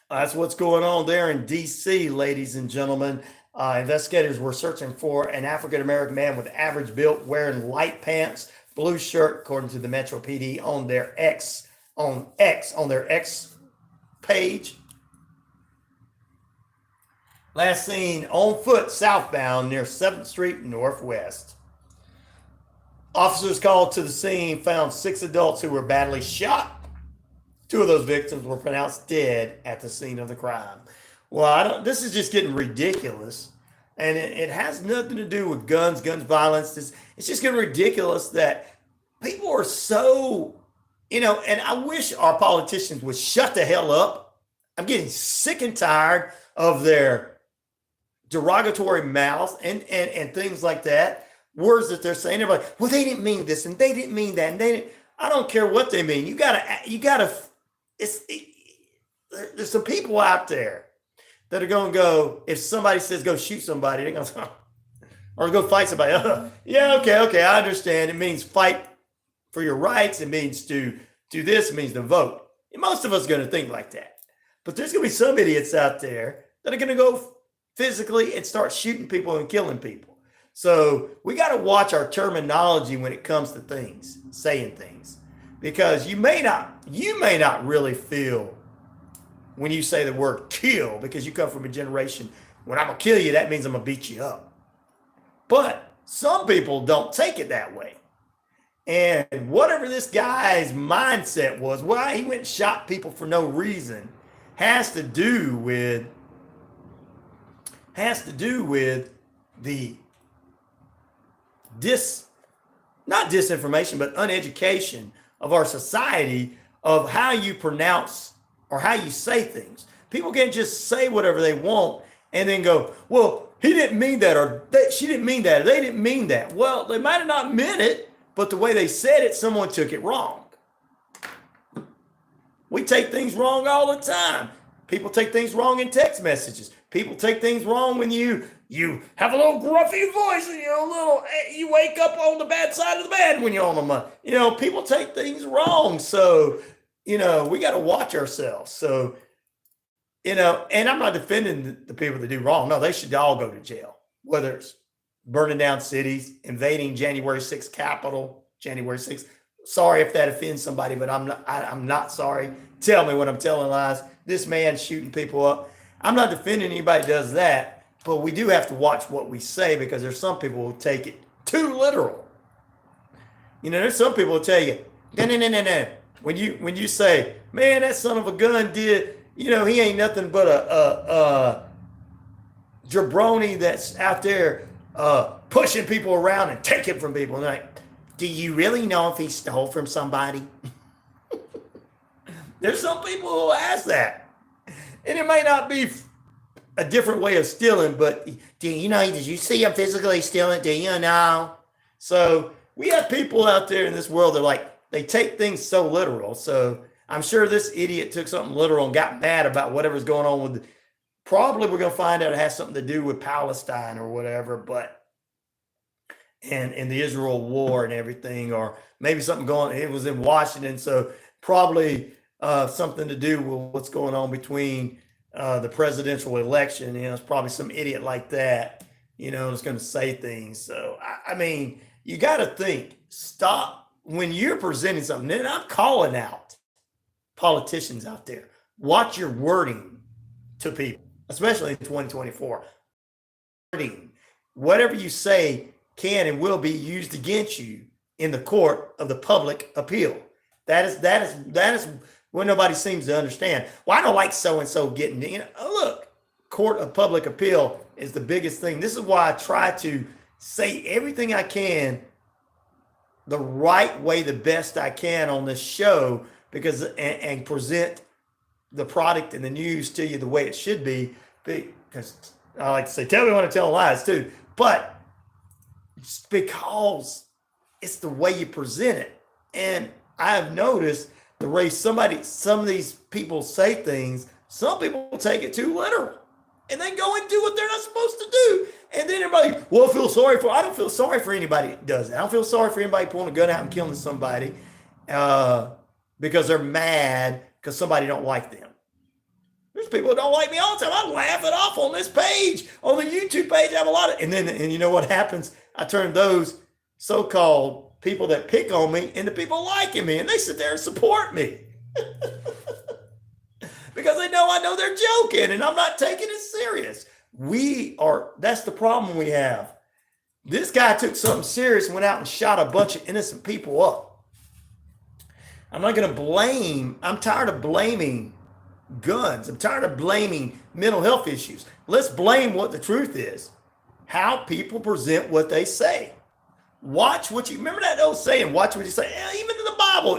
That's what's going on there in D.C., ladies and gentlemen. Investigators were searching for an African-American man with average build, wearing light pants, blue shirt, according to the Metro PD on their X page. Last seen on foot southbound near 7th Street Northwest. Officers called to the scene found 6 adults who were badly shot. 2 of those victims were pronounced dead at the scene of the crime. Well, this is just getting ridiculous. And it has nothing to do with guns violence. It's just getting ridiculous that people are so, and I wish our politicians would shut the hell up. I'm getting sick and tired of their derogatory mouths and things like that. Words that they're saying. Everybody, well, they didn't mean this and they didn't mean that. And I don't care what they mean. You gotta, there's some people out there that are going to go, if somebody says go shoot somebody, they're going to, or go fight somebody. Yeah, okay, I understand. It means fight for your rights. It means to do this. It means to vote. And most of us are going to think like that. But there's going to be some idiots out there that are going to go physically and start shooting people and killing people. So we got to watch our terminology when it comes to things, saying things, because you may not really feel when you say the word kill, because you come from a generation, when I'm going to kill you, that means I'm going to beat you up. But some people don't take it that way. And whatever this guy's mindset was, why he went and shot people for no reason, has to do with the not disinformation, but uneducation of our society of how you pronounce or how you say things. People can't just say whatever they want and then go, well, he didn't mean that, or she didn't mean that, or they didn't mean that. Well, they might have not meant it, but the way they said it, someone took it wrong. We take things wrong all the time. People take things wrong in text messages. People take things wrong when you have a little gruffy voice and you wake up on the bad side of the bed when you're on the money. People take things wrong. So, we got to watch ourselves. So, and I'm not defending the people that do wrong. No, they should all go to jail, whether it's burning down cities, invading January 6th Capitol, January 6th. Sorry if that offends somebody, but I'm not sorry. Tell me when I'm telling lies. This man shooting people up. I'm not defending anybody that does that, but we do have to watch what we say, because there's some people who take it too literal. There's some people who tell you, no. When you say, man, that son of a gun did, he ain't nothing but a jabroni that's out there pushing people around and taking from people. And like, do you really know if he stole from somebody? There's some people who ask that. And it may not be a different way of stealing, but did you see him physically stealing? Do you know? So we have people out there in this world that they take things so literal. So I'm sure this idiot took something literal and got mad about whatever's going on with it. Probably we're going to find out it has something to do with Palestine or whatever, and the Israel war and everything, or maybe it was in Washington. So probably something to do with what's going on between the presidential election. It's probably some idiot like that, that's going to say things. So, I mean, you got to think, stop when you're presenting something. And I'm calling out politicians out there. Watch your wording to people, especially in 2024. Whatever you say can and will be used against you in the court of the public appeal. That is what nobody seems to understand. Well, I don't like so-and-so getting, look, court of public appeal is the biggest thing. This is why I try to say everything I can the right way, the best I can on this show, because and present the product and the news to you the way it should be, because I like to say, tell me when I'm telling lies too. But it's because it's the way you present it. And I've noticed the way some of these people say things, some people take it too literal. And they go and do what they're not supposed to do. And then everybody, well, I don't feel sorry for anybody that does it. I don't feel sorry for anybody pulling a gun out and killing somebody because they're mad because somebody don't like them. There's people that don't like me all the time. I laugh it off on this page, on the YouTube page. I have a lot of, and you know what happens? I turn those so-called people that pick on me into people liking me, and they sit there and support me because they know I know they're joking and I'm not taking it serious. That's the problem we have. This guy took something serious and went out and shot a bunch of innocent people up. I'm not going to blame. I'm tired of blaming guns. I'm tired of blaming mental health issues. Let's blame what the truth is. How people present what they say. Watch what you, remember that old saying, watch what you say. Even in the Bible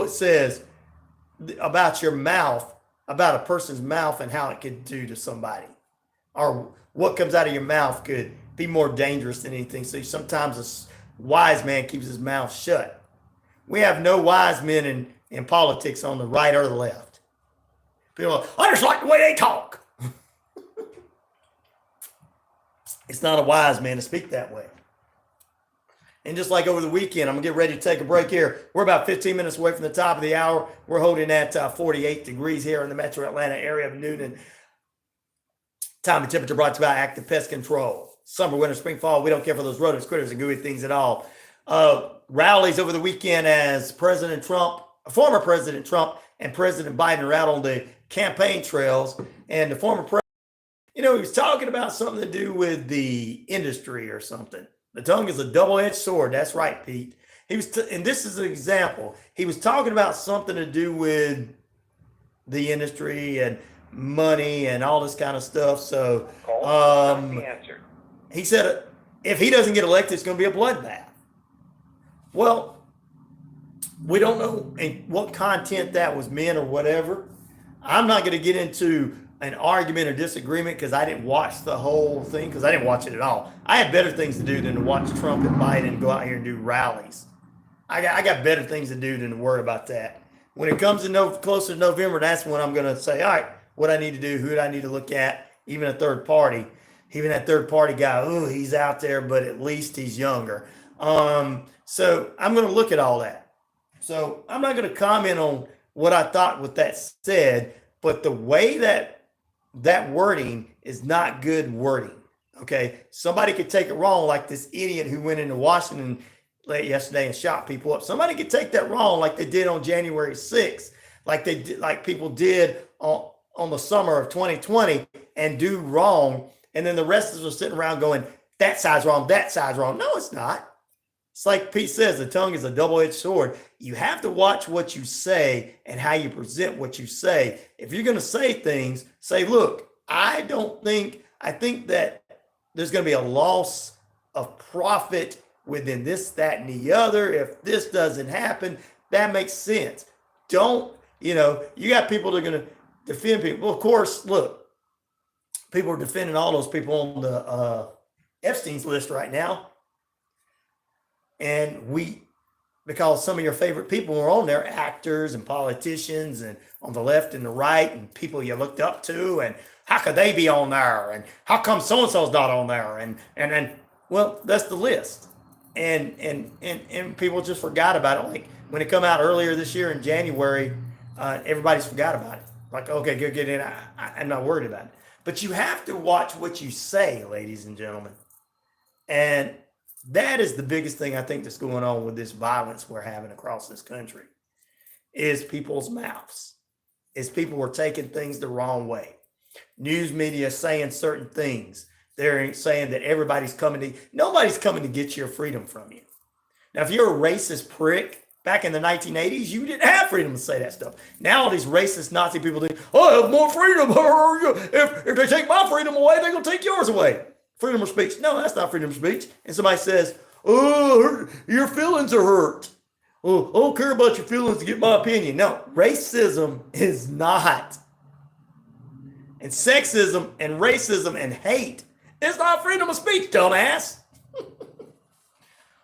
it says, about your mouth, about a person's mouth and how it could do to somebody. Or what comes out of your mouth could be more dangerous than anything. So sometimes a wise man keeps his mouth shut. We have no wise men in politics on the right or the left. People are, I just like the way they talk. It's not a wise man to speak that way. And just like over the weekend, I'm going to get ready to take a break here. We're about 15 minutes away from the top of the hour. We're holding at 48 degrees here in the metro Atlanta area of noon. And time and temperature brought to you by Active Pest Control. Summer, winter, spring, fall, we don't care for those rodents, critters, and gooey things at all. Rallies over the weekend as former President Trump and President Biden are out on the campaign trails. And the former president, he was talking about something to do with the industry or something. The tongue is a double-edged sword. That's right, Pete. And this is an example. He was talking about something to do with the industry and money and all this kind of stuff. So he said if he doesn't get elected, it's going to be a bloodbath. Well, we don't know in what content that was meant or whatever. I'm not going to get into an argument or disagreement because I didn't watch the whole thing, because I didn't watch it at all. I had better things to do than to watch Trump and Biden go out here and do rallies. I got better things to do than to worry about that. When it comes to closer to November, that's when I'm going to say, all right, what I need to do, who do I need to look at, even a third party. Even that third party guy, he's out there, but at least he's younger. So I'm going to look at all that. So I'm not going to comment on what I thought with that said, but the way that wording is not good wording. Okay. Somebody could take it wrong, like this idiot who went into Washington late yesterday and shot people up. Somebody could take that wrong, like they did on January 6th, like people did on the summer of 2020 and do wrong. And then the rest of us are sitting around going, that side's wrong, that side's wrong. No, it's not. It's like Pete says, the tongue is a double-edged sword. You have to watch what you say and how you present what you say. If you're going to say things, say, look, I think that there's going to be a loss of profit within this, that, and the other. If this doesn't happen, that makes sense. You got people that are going to defend people. Well, of course, look, people are defending all those people on the Epstein's list right now. And because some of your favorite people are on there, actors and politicians and on the left and the right and people you looked up to, and how could they be on there? And how come so-and-so's not on there? And well, that's the list. And people just forgot about it. Like when it come out earlier this year in January, everybody's forgot about it. Like, okay, go get in. I'm not worried about it. But you have to watch what you say, ladies and gentlemen. And that is the biggest thing I think that's going on with this violence we're having across this country is people's mouths. Is people are taking things the wrong way. News media saying certain things. They're saying that nobody's coming to get your freedom from you. Now, if you're a racist prick, back in the 1980s, you didn't have freedom to say that stuff. Now all these racist Nazi people think, I have more freedom. If they take my freedom away, they're going to take yours away. Freedom of speech. No, that's not freedom of speech. And somebody says, your feelings are hurt. I don't care about your feelings to get my opinion. No, racism is not and sexism and racism and hate. It's not freedom of speech, dumbass.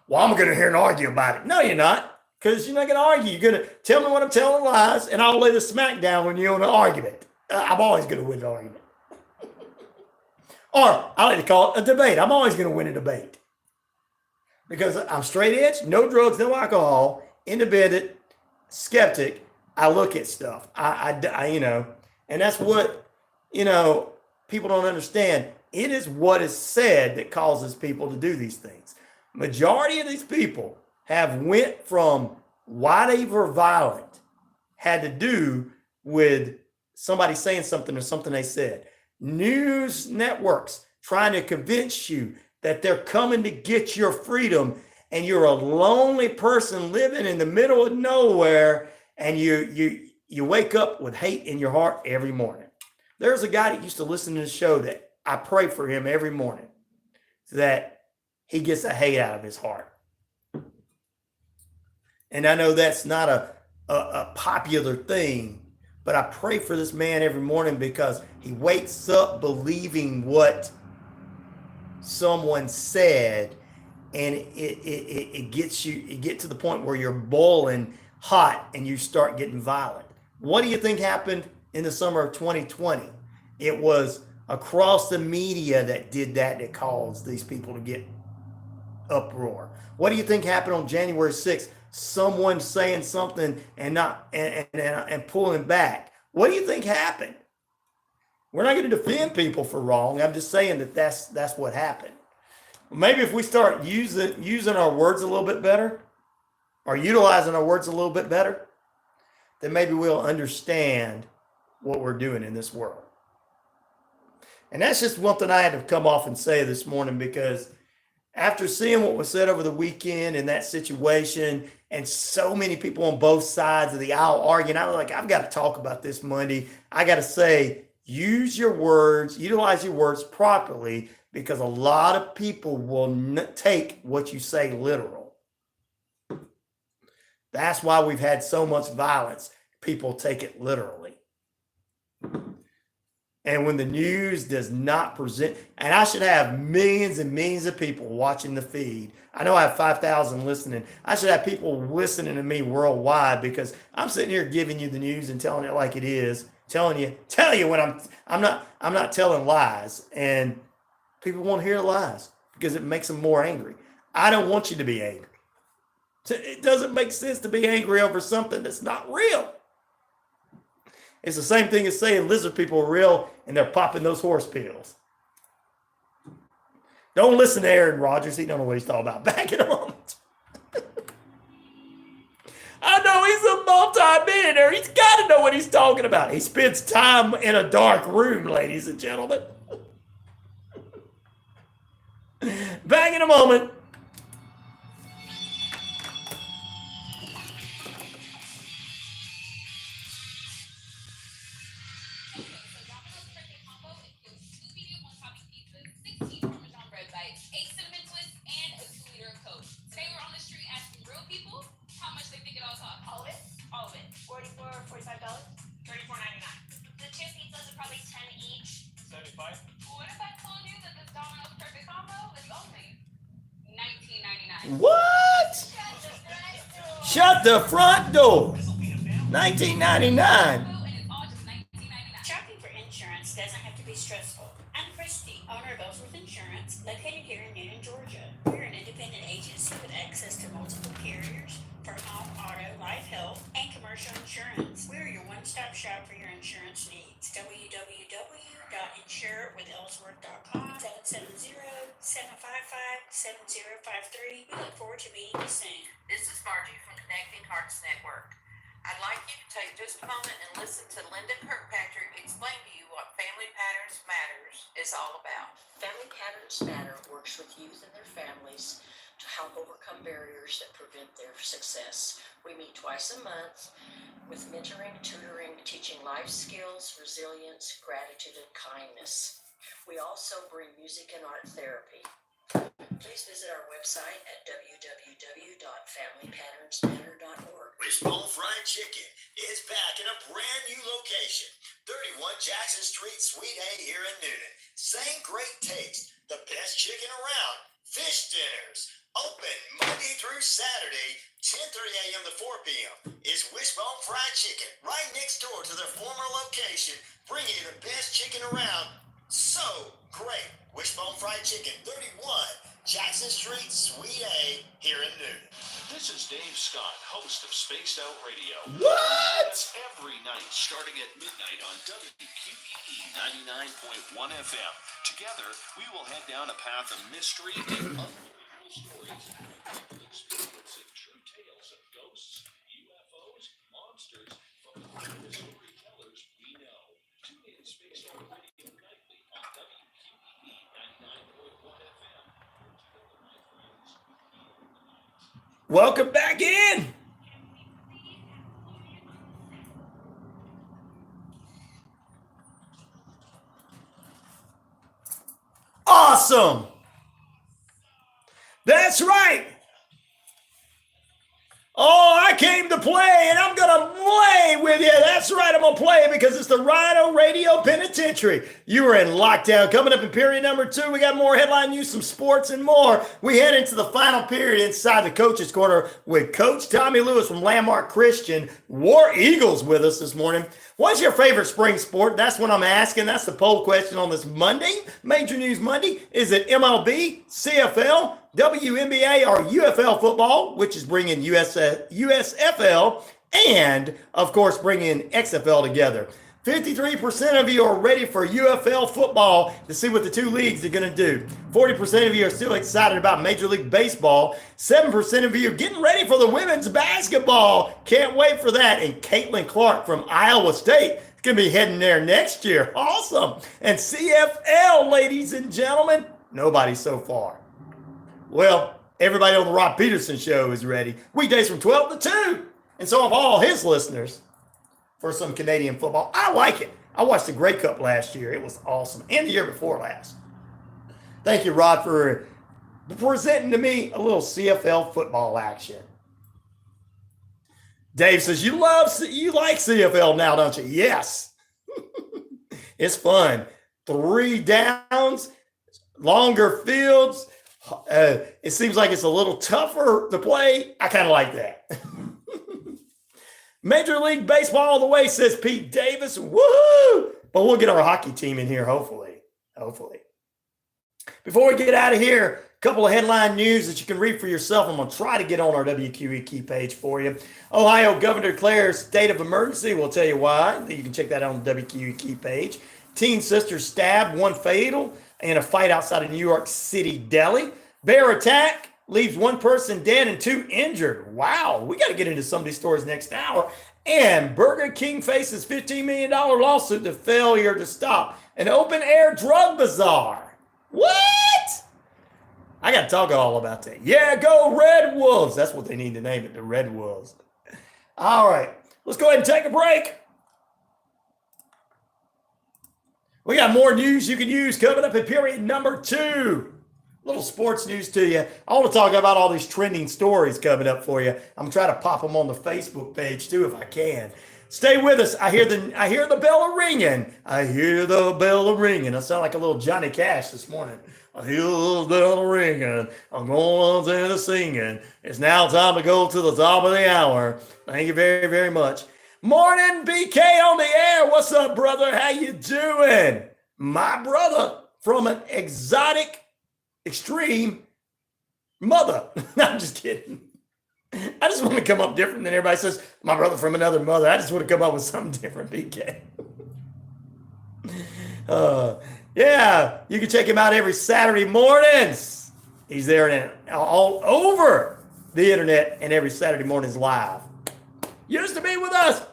Well, I'm going to hear and argue about it. No, you're not, because you're not going to argue. You're going to tell me what I'm telling lies, and I'll lay the smackdown when you're in an argument. I'm always going to win an argument. Or I like to call it a debate. I'm always going to win a debate. Because I'm straight edge, no drugs, no alcohol, independent, skeptic. I look at stuff. I you know, and that's what, you know, people don't understand. It is what is said that causes people to do these things. Majority of these people have went from why they were violent had to do with somebody saying something or something they said. News networks trying to convince you that they're coming to get your freedom, and you're a lonely person living in the middle of nowhere, and you wake up with hate in your heart every morning. There's a guy that used to listen to the show that I pray for him every morning, that he gets the hate out of his heart. And I know that's not a popular thing, but I pray for this man every morning because he wakes up believing what someone said, and it gets to the point where you're boiling hot and you start getting violent. What do you think happened in the summer of 2020? It was across the media that did that caused these people to get uproar. What do you think happened on January 6th? Someone saying something and pulling back. What do you think happened? We're not going to defend people for wrong. I'm just saying that's what happened. Maybe if we start using our words a little bit better, or utilizing our words a little bit better, then maybe we'll understand what we're doing in this world. And that's just one thing I had to come off and say this morning, because after seeing what was said over the weekend in that situation, and so many people on both sides of the aisle arguing, I was like, I've got to talk about this Monday. I got to say, use your words, utilize your words properly, because a lot of people will take what you say literal. That's why we've had so much violence. People take it literally. And when the news does not present, and I should have millions and millions of people watching the feed. I know I have 5,000 listening. I should have people listening to me worldwide, because I'm sitting here giving you the news and telling it like it is, telling you when I'm not telling lies, and people won't hear lies because it makes them more angry. I don't want you to be angry. It doesn't make sense to be angry over something that's not real. It's the same thing as saying lizard people are real and they're popping those horse pills. Don't listen to Aaron Rodgers. He don't know what he's talking about. Back in a moment. I know he's a multi-millionaire. He's got to know what he's talking about. He spends time in a dark room, ladies and gentlemen. Back in a moment. What? Shut the front door. $19.99. Shopping for insurance doesn't have to be stressful. I'm Christy, owner of Ellsworth Insurance, located here in Newnan, Georgia. We're an independent agency with access to multiple carriers for home, auto, life, health, and commercial insurance. We're your one-stop shop for your insurance needs. www.insurewithellsworth.com 770-755-7053. We look forward to meeting you soon. This is Margie from Connecting Hearts Network. I'd like you to take just a moment and listen to Linda Kirkpatrick explain to you what Family Patterns Matters is all about. Family Patterns Matter works with youth and their families to help overcome barriers that prevent their success. We meet twice a month with mentoring, tutoring, teaching life skills, resilience, gratitude, and kindness. We also bring music and art therapy. Please visit our website at www.familypatternsmatter.org. Wishbone Fried Chicken is back in a brand new location, 31 Jackson Street, Suite A here in Newnan. Same great taste, the best chicken around. Fish dinners, open Monday through Saturday, 10:30 a.m. to 4 p.m. is Wishbone Fried Chicken, right next door to their former location, bringing you the best chicken around. So great. Wishbone Fried Chicken, 31 Jackson Street, Suite A here in Newnan. This is Dave Scott, host of Spaced Out Radio. What? Every night, starting at midnight on WQEE 99.1 FM. Together, we will head down a path of mystery and unbelievable stories. Experiencing true tales of ghosts, UFOs, monsters, from the finest storytellers we know. Tune in Spaced Out Radio nightly on WQEE 99.1 FM. Together, my friends, Welcome back in. Awesome. That's right. Oh, I came to play, and I'm going to play with you. That's right, I'm going to play because it's the RyanORadio Penitentiary. You are in lockdown. Coming up in period number 2, we got more headline news, some sports, and more. We head into the final period inside the Coach's Corner with Coach Tommy Lewis from Landmark Christian. War Eagles with us this morning. What's your favorite spring sport? That's what I'm asking. That's the poll question on this Monday, Major News Monday. Is it MLB, CFL, WNBA, or UFL football, which is bringing USFL and, of course, bringing XFL together? 53% of you are ready for UFL football to see what the two leagues are going to do. 40% of you are still excited about Major League Baseball. 7% of you are getting ready for the women's basketball. Can't wait for that. And Caitlin Clark from Iowa State is going to be heading there next year. Awesome. And CFL, ladies and gentlemen, nobody so far. Well, everybody on the Rob Peterson Show is ready. Weekdays from 12 to 2. And so have all his listeners for some Canadian football. I like it. I watched the Grey Cup last year. It was awesome. And the year before last. Thank you, Rod, for presenting to me a little CFL football action. Dave says, you like CFL now, don't you? Yes. It's fun. 3 downs, longer fields. It seems like it's a little tougher to play. I kind of like that. Major League Baseball all the way, says Pete Davis. Woohoo! But we'll get our hockey team in here, hopefully. Before we get out of here, a couple of headline news that you can read for yourself. I'm going to try to get on our WQEE key page for you. Ohio governor declares state of emergency. We'll tell you why. You can check that out on the WQEE key page. Teen sister stabbed, 1 fatal in a fight outside of New York City deli. Bear attack leaves 1 person dead and 2 injured. Wow, we got to get into some of these stories next hour. And Burger King faces $15 million lawsuit to failure to stop an open-air drug bazaar. What? I got to talk all about that. Yeah, go Red Wolves. That's what they need to name it, the Red Wolves. All right, let's go ahead and take a break. We got more news you can use coming up in period number 2. Little sports news to you. I want to talk about all these trending stories coming up for you. I'm trying to pop them on the Facebook page too if I can. Stay with us. I hear the bell ringing. I hear the bell ringing. I sound like a little Johnny Cash this morning. I hear the bell ringing. I'm going to the singing. It's now time to go to the top of the hour. Thank you very, very much. Morning, BK on the air. What's up, brother? How you doing? My brother from an extreme mother. I'm just kidding. I just want to come up different than everybody says, my brother from another mother. I just want to come up with something different, BK. Yeah, you can check him out every Saturday mornings. He's there and all over the internet and every Saturday mornings live. Used to be with us.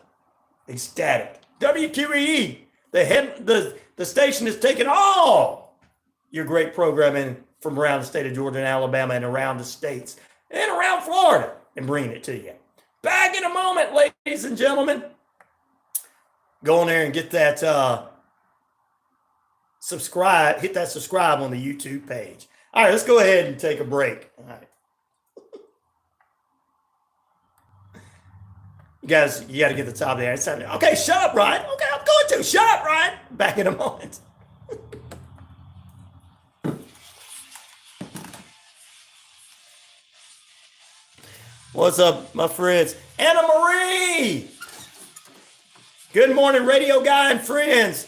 Ecstatic. WQEE, the station is taking all your great programming from around the state of Georgia and Alabama and around the states and around Florida and bringing it to you. Back in a moment, ladies and gentlemen. Go on there and get that subscribe. Hit that subscribe on the YouTube page. All right, let's go ahead and take a break. All right. You guys, you got to get the top of the hour. Okay, shut up, Ryan. Okay, I'm going 2, shut up, Ryan. Back in a moment. What's up, my friends? Anna Marie. Good morning, radio guy and friends.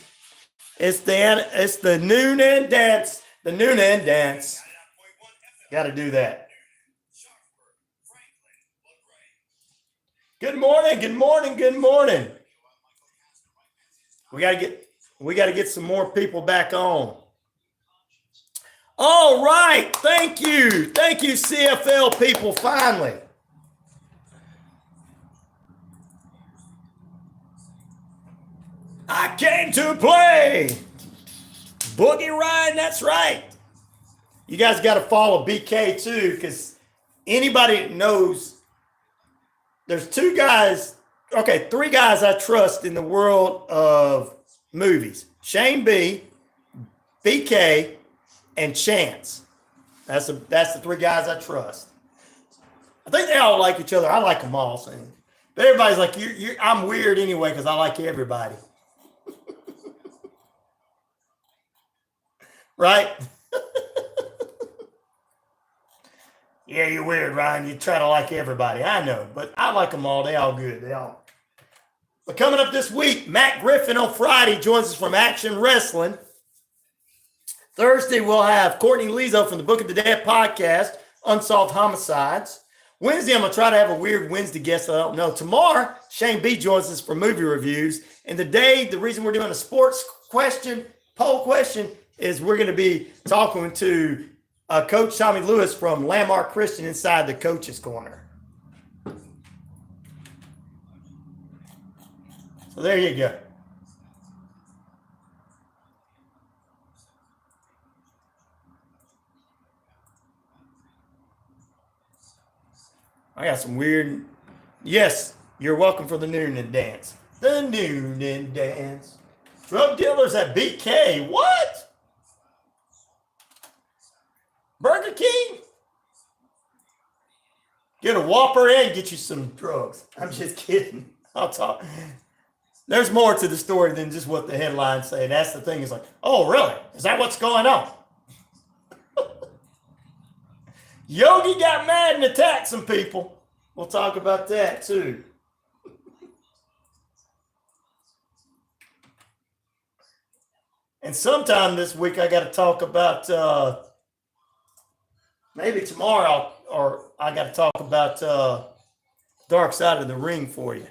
It's the noon and dance. The noon and dance. Got to do that. Good morning. Good morning. Good morning. We got to get some more people back on. All right. Thank you. Thank you, CFL people, finally. I came to play. Boogie Ryan, that's right. You guys got to follow BK too, because anybody that knows, there's 3 guys I trust in the world of movies. Shane B, BK, and Chance. That's the 3 guys I trust. I think they all like each other. I like them all. So. But everybody's like, I'm weird anyway because I like everybody. Right? Yeah, you're weird, Ryan. You try to like everybody. I know, but I like them all. They all good. They all. But coming up this week, Matt Griffin on Friday joins us from Action Wrestling. Thursday, we'll have Courtney Lizo from the Book of the Dead podcast, Unsolved Homicides. Wednesday, I'm going to try to have a weird Wednesday guest I don't know. Tomorrow, Shane B joins us for movie reviews. And the reason we're doing a sports poll question, is we're going to be talking to Coach Tommy Lewis from Landmark Christian inside the Coach's Corner. So there you go. I got some weird. Yes, you're welcome for the noon and dance. The noon and dance. Drug dealers at BK. What? Burger King? Get a Whopper and get you some drugs. I'm just kidding. I'll talk. There's more to the story than just what the headlines say. That's the thing. Is like, oh, really? Is that what's going on? Yogi got mad and attacked some people. We'll talk about that too. And sometime this week, I got to talk about maybe tomorrow, or I got to talk about Dark Side of the Ring for you.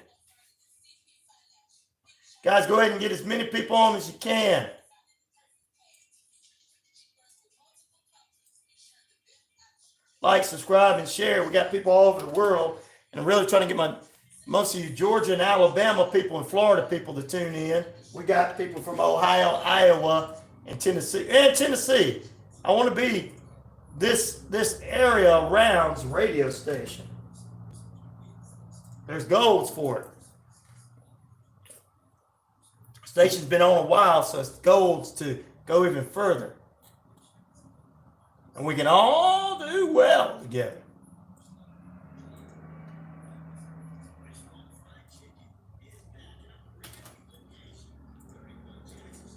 Guys, go ahead and get as many people on as you can. Like, subscribe, and share. We got people all over the world, and I'm really trying to get most of you Georgia and Alabama people and Florida people to tune in. We got people from Ohio, Iowa, and Tennessee. I want to be this area around's radio station. There's goals for it. Station's been on a while, so it's goals to go even further. And we can all do well together.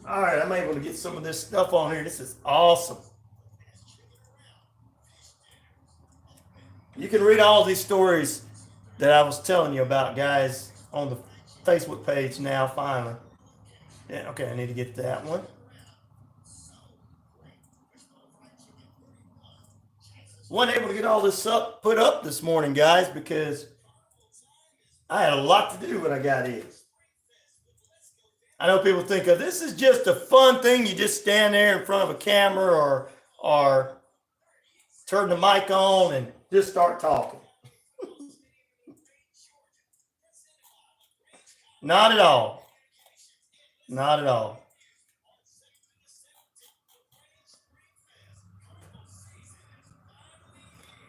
All right, I'm able to get some of this stuff on here. This is awesome. You can read all these stories that I was telling you about, guys, on the Facebook page now, finally. Yeah, okay, I need to get that one. Wasn't able to get all this put up this morning, guys, because I had a lot to do when I got here. I know people think of this is just a fun thing. You just stand there in front of a camera or turn the mic on and just start talking. Not at all. Not at all.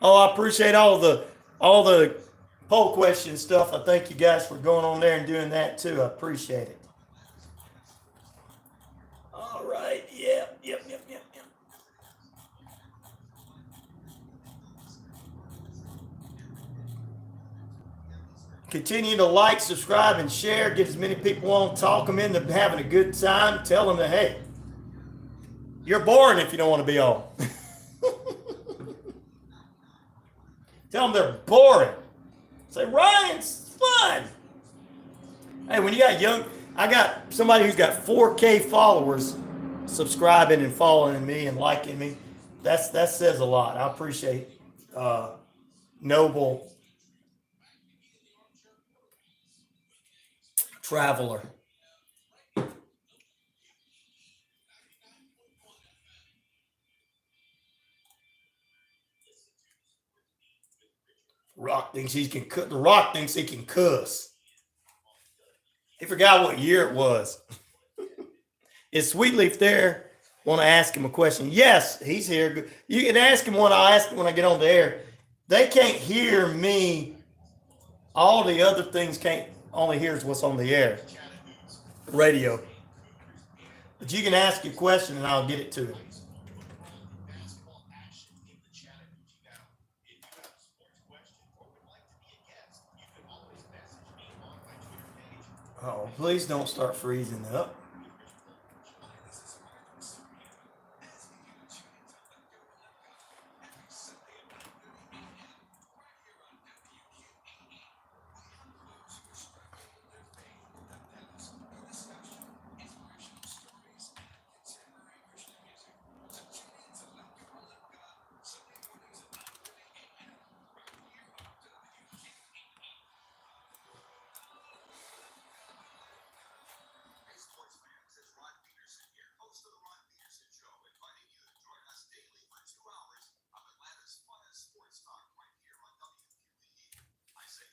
Oh, I appreciate all the poll question stuff. I thank you guys for going on there and doing that too. I appreciate it. All right. Yep. Continue to like, subscribe, and share. Get as many people on. Talk them into having a good time. Tell them that, hey, you're boring if you don't want to be on. Tell them they're boring. Say, Ryan, it's fun. Hey, when you got I got somebody who's got 4K followers subscribing and following me and liking me. That says a lot. I appreciate noble traveler. Rock thinks he can The Rock thinks he can cuss. He forgot what year it was. Is Sweetleaf there? Want to ask him a question? Yes, he's here. You can ask him when I ask him when I get on the air. They can't hear me. All the other things can't only hears what's on the air. Radio. But you can ask your question and I'll get it to him. Oh, please don't start freezing up.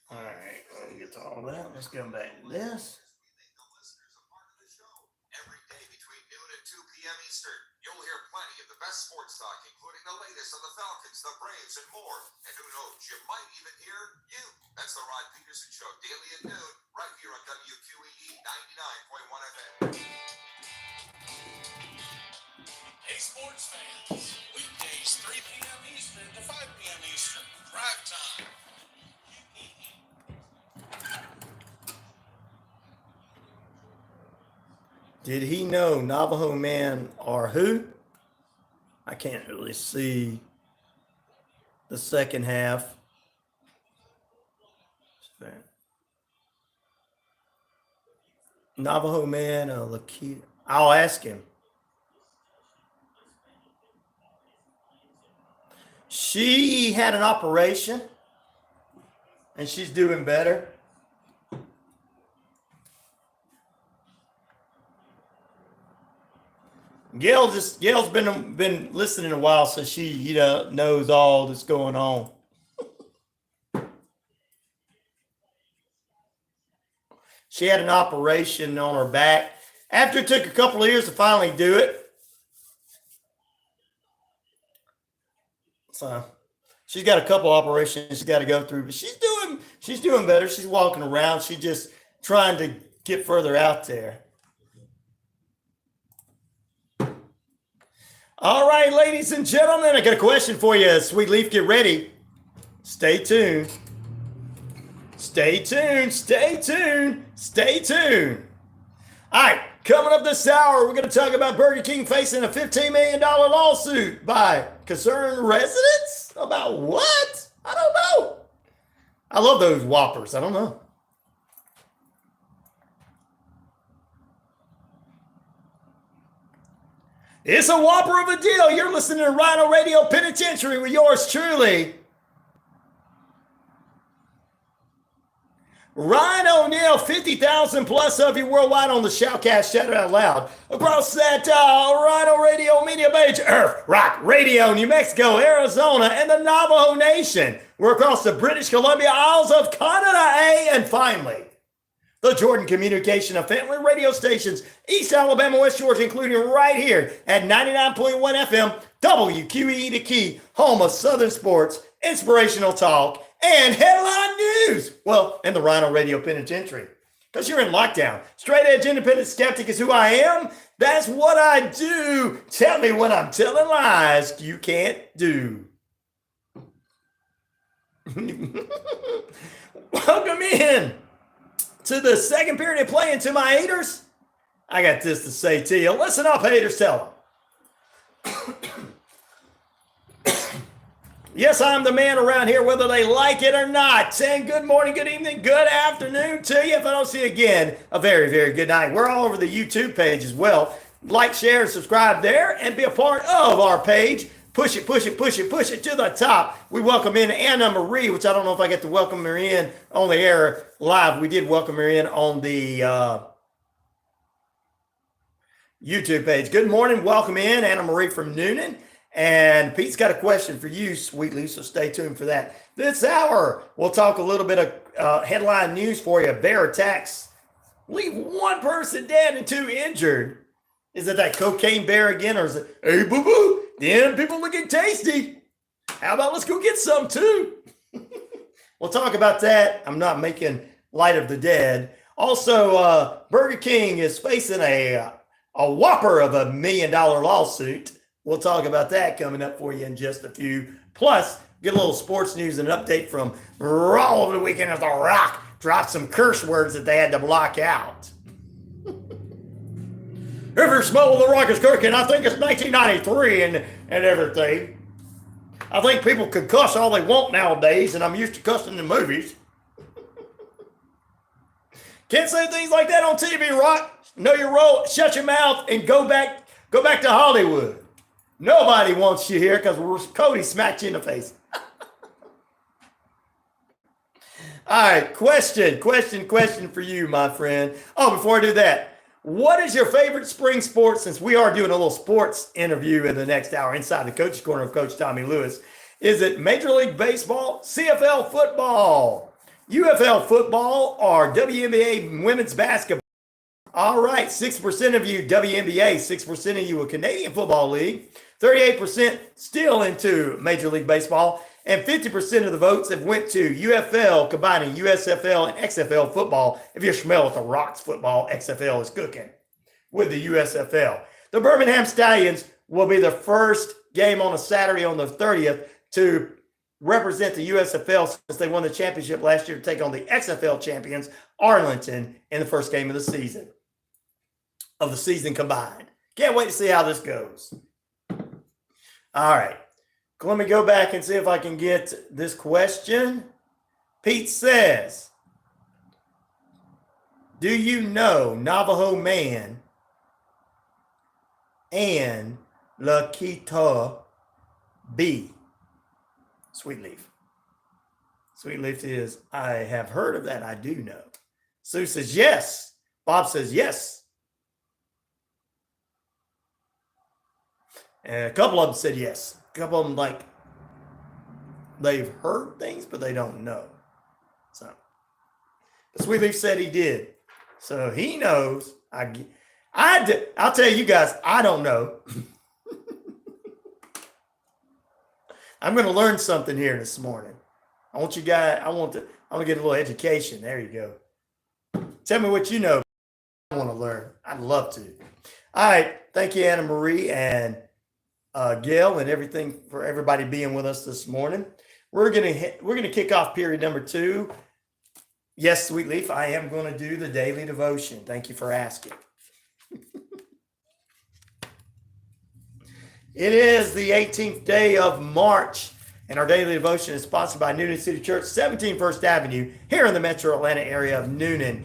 All right, let me get to all that. Let's go back to this. Every day between noon and 2 p.m. Eastern, you'll hear plenty of the best sports talk, including the latest on the Falcons, the Braves, and more. And who knows, you might even hear you. That's the Rod Peterson Show, daily at noon, right here on WQEE 99.1 FM. Hey, sports fans. Weekdays, 3 p.m. Eastern to 5 p.m. Eastern. Drive time. Did he know Navajo men are who? I can't really see the second half. Navajo man, Lakita. I'll ask him. She had an operation and she's doing better. Gail's been listening a while, so she knows all that's going on. She had an operation on her back. After it took a couple of years to finally do it. So she's got a couple operations she's got to go through, but she's doing better. She's walking around. She's just trying to get further out there. All right, ladies and gentlemen, I got a question for you. Sweet Leaf, get ready. Stay tuned. Stay tuned. Stay tuned. Stay tuned. All right, coming up this hour, we're going to talk about Burger King facing a $15 million lawsuit by concerned residents. About what? I don't know. I love those Whoppers. I don't know. It's a whopper of a deal. You're listening to RyanORadio Penitentiary with yours truly, Ryan O'Neal. 50,000 plus of you worldwide on the Shoutcast. Shout it out loud. Across that RyanORadio media page, Earth Rock Radio, New Mexico, Arizona, and the Navajo Nation. We're across the British Columbia Isles of Canada, and finally, the Jordan Communication of Family radio stations, East Alabama, West Georgia, including right here at 99.1 FM, WQEE the Key, home of Southern sports, inspirational talk, and headline news. Well, and the RyanORadio Penitentiary. Because you're in lockdown. Straight edge independent skeptic is who I am. That's what I do. Tell me when I'm telling lies you can't do. Welcome in to the second period of play. And to my haters, I got this to say to you. Listen up, haters, tell them. Yes, I'm the man around here, whether they like it or not. Saying good morning, good evening, good afternoon to you. If I don't see you again, a very, very good night. We're all over the YouTube page as well. Like, share, and subscribe there and be a part of our page. Push it, push it, push it, push it to the top. We welcome in Anna Marie, which I don't know if I get to welcome her in on the air live. We did welcome her in on the YouTube page. Good morning. Welcome in Anna Marie from Noonan. And Pete's got a question for you, sweetly, so stay tuned for that. This hour, we'll talk a little bit of headline news for you. Bear attacks leave one person dead and 2 injured. Is it that cocaine bear again, or is it, hey, boo-boo, damn, people looking tasty. How about let's go get some, too? We'll talk about that. I'm not making light of the dead. Also, Burger King is facing a whopper of $1 million lawsuit. We'll talk about that coming up for you in just a few. Plus, get a little sports news and an update from Raw over the weekend as The Rock dropped some curse words that they had to block out. If you smell The Rock is cooking, I think it's 1993 and everything. I think people can cuss all they want nowadays, and I'm used to cussing in movies. Can't say things like that on TV, Rock. Know your role, shut your mouth, and go back to Hollywood. Nobody wants you here because Cody smacked you in the face. All right, question for you, my friend. Oh, before I do that, what is your favorite spring sport, since we are doing a little sports interview in the next hour inside the Coach's Corner of Coach Tommy Lewis? Is it Major League Baseball, CFL football, UFL football, or WNBA women's basketball? All right, 6% of you WNBA, 6% of you a Canadian Football League, 38% still into Major League Baseball, and 50% of the votes have went to UFL, combining USFL and XFL football. If you're familiar with the Rocks football, XFL is cooking with the USFL. The Birmingham Stallions will be the first game on a Saturday on the 30th to represent the USFL since they won the championship last year to take on the XFL champions, Arlington, in the first game of the season combined. Can't wait to see how this goes. All right. Let me go back and see if I can get this question. Pete says, do you know Navajo Man and Lakita B? Sweetleaf. Sweetleaf is, I have heard of that. I do know. Sue says yes. Bob says yes. And a couple of them said yes. A couple of them, like, they've heard things, but they don't know. So, but Sweetleaf said he did. So he knows. I'll tell you guys, I don't know. I'm going to learn something here this morning. I want to get a little education. There you go. Tell me what you know. I want to learn. I'd love to. All right. Thank you, Anna Marie and Gail, and everything for everybody being with us this morning. We're gonna kick off period number 2. Yes, Sweetleaf, I am going to do the daily devotion. Thank you for asking. It is the 18th day of March, and our daily devotion is sponsored by Noonan City Church, 17 First Avenue, here in the metro Atlanta area of Noonan.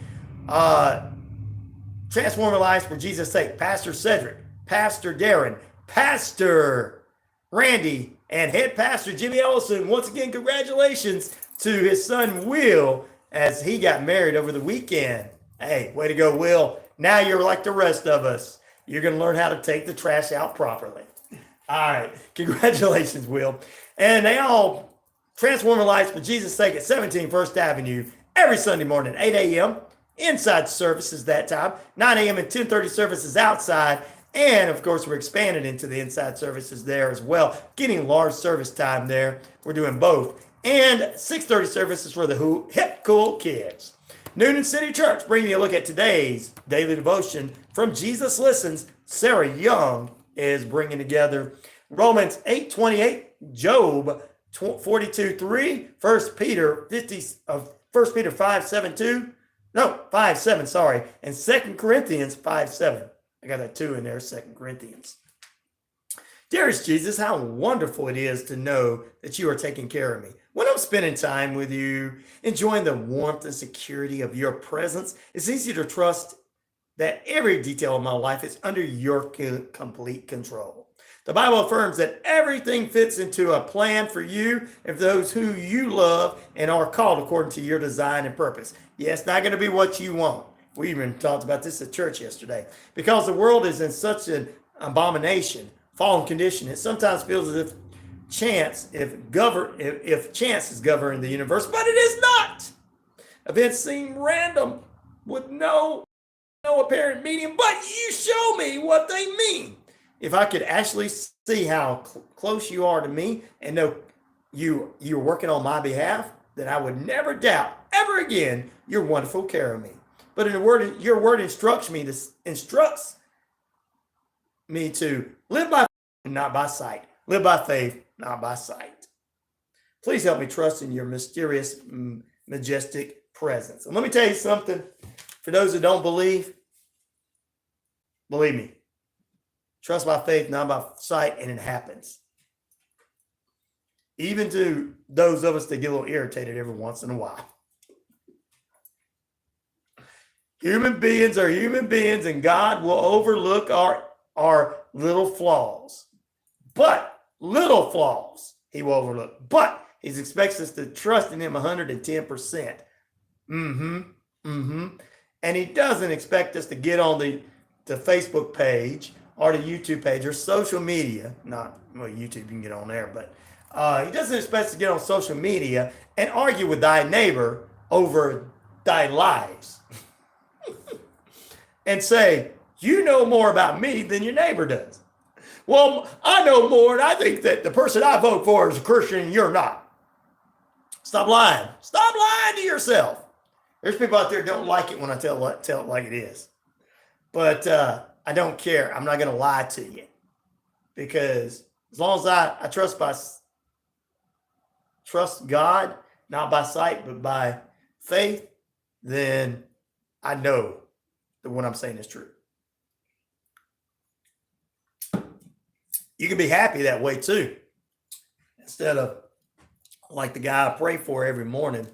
Transform lives for Jesus' sake. Pastor Cedric, Pastor Darren, Pastor Randy, and Head Pastor Jimmy Ellison. Once again, congratulations to his son, Will, as he got married over the weekend. Hey, way to go, Will. Now you're like the rest of us. You're going to learn how to take the trash out properly. All right. Congratulations, Will. And they all transform lives for Jesus' sake at 17 First Avenue every Sunday morning, 8 a.m. Inside services that time, 9 a.m. and 10:30 services outside. And, of course, we're expanding into the inside services there as well, getting large service time there. We're doing both. And 6:30 services for the hip, cool kids. Noonan City Church bringing you a look at today's daily devotion from Jesus Listens. Sarah Young is bringing together Romans 8:28, Job 42:3, 1 Peter 1 Peter 5:7, 5:7, sorry, and 2 Corinthians 5:7. I got that 2 in there, 2 Corinthians. Dearest Jesus, how wonderful it is to know that you are taking care of me. When I'm spending time with you, enjoying the warmth and security of your presence, it's easy to trust that every detail of my life is under your complete control. The Bible affirms that everything fits into a plan for you and for those who you love and are called according to your design and purpose. Yeah, it's not going to be what you want. We even talked about this at church yesterday. Because the world is in such an abomination, fallen condition, it sometimes feels as if chance is governing the universe, but it is not. Events seem random with no apparent meaning, but you show me what they mean. If I could actually see how close you are to me and know you're working on my behalf, then I would never doubt ever again your wonderful care of me. But in the word, your word instructs me to live by faith and not by sight. Live by faith, not by sight. Please help me trust in your mysterious, majestic presence. And let me tell you something. For those who don't believe me. Trust by faith, not by sight, and it happens. Even to those of us that get a little irritated every once in a while. Human beings are human beings, and God will overlook our little flaws. But little flaws he will overlook. But he expects us to trust in him 110%. And he doesn't expect us to get on the Facebook page or the YouTube page or social media. YouTube, you can get on there, but he doesn't expect us to get on social media and argue with thy neighbor over thy lies. And say, you know more about me than your neighbor does. Well, I know more, and I think that the person I vote for is a Christian and you're not. Stop lying. Stop lying to yourself. There's people out there who don't like it when I tell it like it is. But I don't care. I'm not going to lie to you. Because as long as I trust God, not by sight, but by faith, then I know that what I'm saying is true. You can be happy that way too. Instead of like the guy I pray for every morning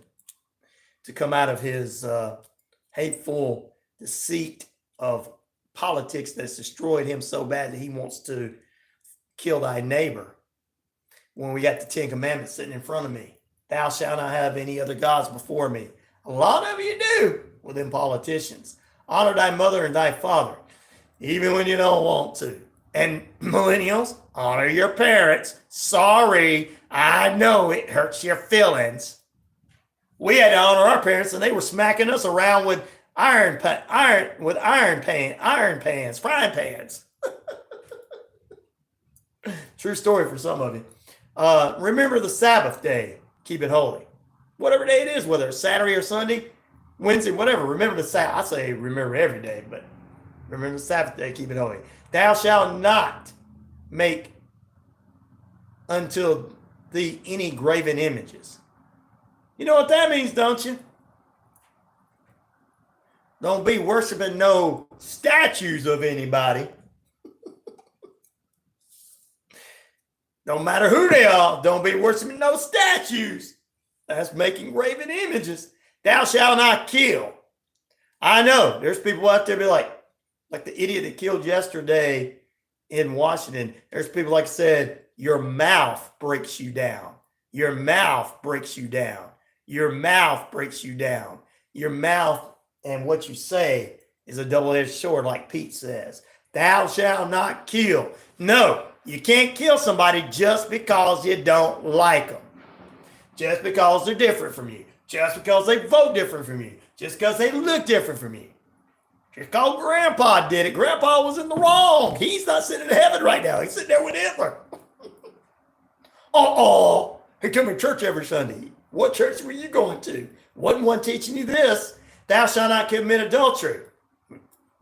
to come out of his hateful deceit of politics that's destroyed him so bad that he wants to kill thy neighbor. When we got the 10 Commandments sitting in front of me, thou shalt not have any other gods before me. A lot of you do with them politicians. Honor thy mother and thy father, even when you don't want to. And millennials, honor your parents. Sorry, I know it hurts your feelings. We had to honor our parents, and they were smacking us around with iron pans, frying pans. True story for some of you. Remember the Sabbath day. Keep it holy. Whatever day it is, whether it's Saturday or Sunday, Wednesday, whatever. Remember the Sabbath. I say remember every day, but remember the Sabbath day. Keep it holy. Thou shalt not make unto thee any graven images. You know what that means, don't you? Don't be worshiping no statues of anybody. Don't matter who they are. Don't be worshiping no statues. That's making graven images. Thou shalt not kill. I know there's people out there be like the idiot that killed yesterday in Washington. There's people like I said, your mouth breaks you down. Your mouth breaks you down. Your mouth breaks you down. Your mouth and what you say is a double-edged sword, like Pete says. Thou shalt not kill. No, you can't kill somebody just because you don't like them. Just because they're different from you. Just because they vote different from you. Just because they look different from you. Just because Grandpa did it. Grandpa was in the wrong. He's not sitting in heaven right now. He's sitting there with Hitler. He come to church every Sunday. What church were you going to? Wasn't one teaching you this? Thou shalt not commit adultery.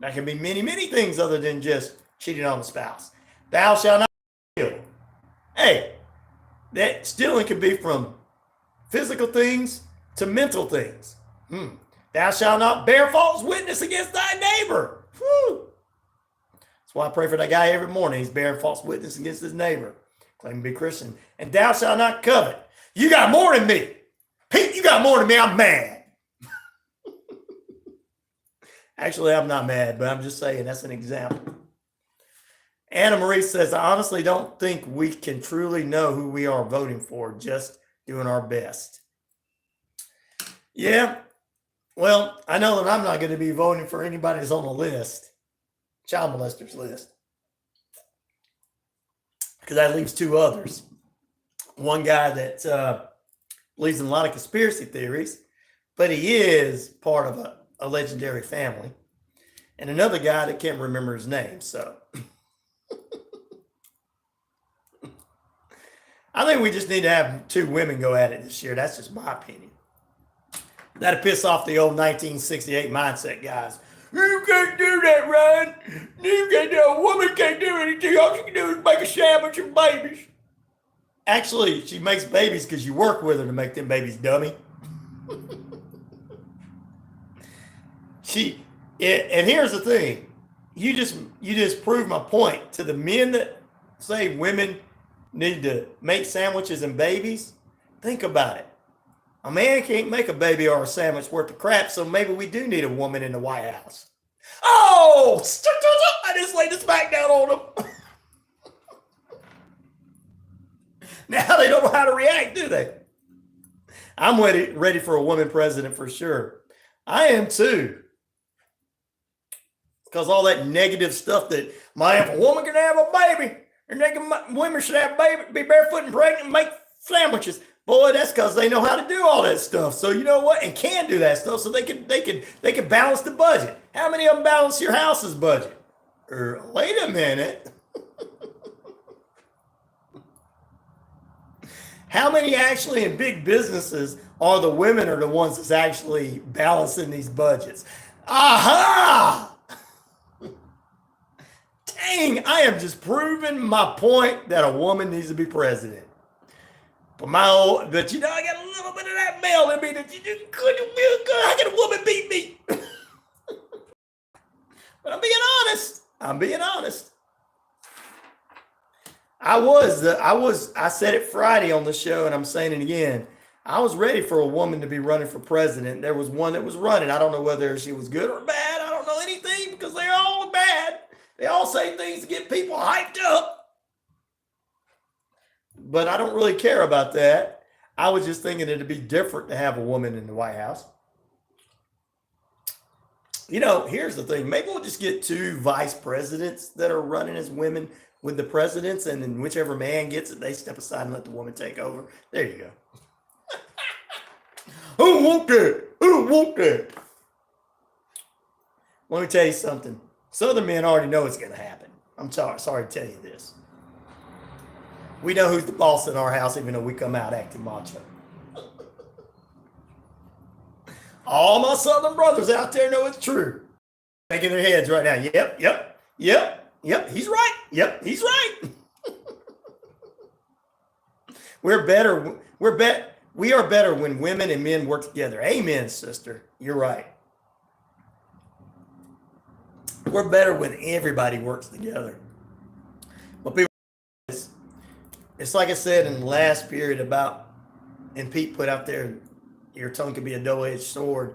That can be many, many things other than just cheating on the spouse. Thou shalt not steal. Hey, that stealing can be from physical things to mental things. Thou shalt not bear false witness against thy neighbor. Whew. That's why I pray for that guy every morning. He's bearing false witness against his neighbor, claiming to be Christian. And thou shalt not covet. You got more than me. Pete, you got more than me. I'm mad. Actually, I'm not mad, but I'm just saying that's an example. Anna Marie says, I honestly don't think we can truly know who we are voting for, just doing our best. Yeah, well, I know that I'm not going to be voting for anybody that's on the list, child molesters list, because that leaves two others. One guy that believes in a lot of conspiracy theories, but he is part of a legendary family, and another guy that can't remember his name. So I think we just need to have two women go at it this year. That's just my opinion. That'll piss off the old 1968 mindset guys. You can't do that, Ryan. You can't do a woman can't do anything. All she can do is make a sandwich of babies. Actually, she makes babies because you work with her to make them babies, dummy. And here's the thing. You just proved my point to the men that say women need to make sandwiches and babies. Think about it. A man can't make a baby or a sandwich worth of crap, so maybe we do need a woman in the White House. Oh, I just laid the Smackdown on them. Now they don't know how to react, do they? I'm ready for a woman president for sure. I am too. Because all that negative stuff that if a woman can have a baby, and women should have a baby, be barefoot and pregnant and make sandwiches. Boy, that's because they know how to do all that stuff. So you know what? And can do that stuff so they can balance the budget. How many of them balance your house's budget? Wait a minute. How many actually in big businesses are the women are the ones that's actually balancing these budgets? Aha! Dang, I am just proving my point that a woman needs to be president. But but you know, I got a little bit of that male in me that you just couldn't feel good. How can a woman beat me? But I'm being honest. I said it Friday on the show, and I'm saying it again. I was ready for a woman to be running for president. There was one that was running. I don't know whether she was good or bad. I don't know anything because they're all bad. They all say things to get people hyped up. But I don't really care about that. I was just thinking it'd be different to have a woman in the White House. You know, here's the thing. Maybe we'll just get two vice presidents that are running as women with the presidents, and then whichever man gets it, they step aside and let the woman take over. There you go. Who want that? Who want that? Let me tell you something. Southern men already know it's going to happen. I'm sorry to tell you this. We know who's the boss in our house, even though we come out acting macho. All my Southern brothers out there know it's true. Shaking their heads right now. Yep. He's right. Yep, he's right. We are better when women and men work together. Amen, sister. You're right. We're better when everybody works together. But people, it's like I said in the last period and Pete put out there, your tongue can be a double-edged sword.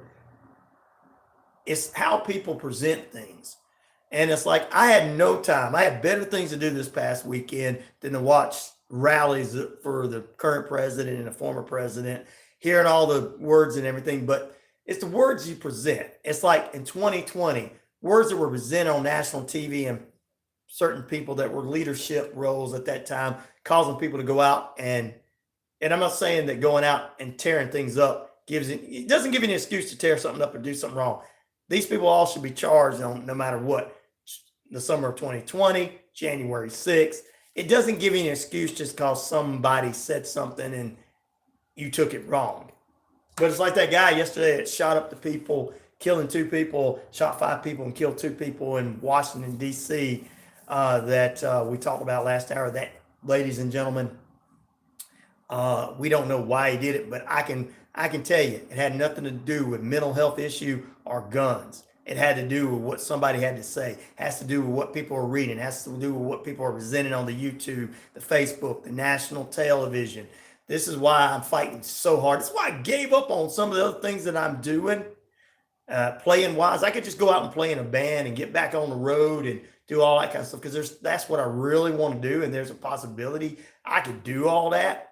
It's how people present things. And it's like, I had no time. I had better things to do this past weekend than to watch rallies for the current president and the former president, hearing all the words and everything. But it's the words you present. It's like in 2020, words that were presented on national TV and certain people that were leadership roles at that time, causing people to go out and I'm not saying that going out and tearing things up it doesn't give you an excuse to tear something up or do something wrong. These people all should be charged on no matter what. The summer of 2020, January 6th. It doesn't give you an excuse just because somebody said something and you took it wrong. But it's like that guy yesterday that shot up the people, killing 2 people, shot 5 people and killed 2 people in Washington, D.C. That we talked about last hour. That, ladies and gentlemen, we don't know why he did it, but I can I can tell you, it had nothing to do with mental health issue or guns. It had to do with what somebody had to say. It has to do with what people are reading. It has to do with what people are presenting on the YouTube, the Facebook, the national television. This is why I'm fighting so hard. It's why I gave up on some of the other things that I'm doing. Playing wise, I could just go out and play in a band and get back on the road and do all that kind of stuff, because that's what I really want to do, and there's a possibility I could do all that.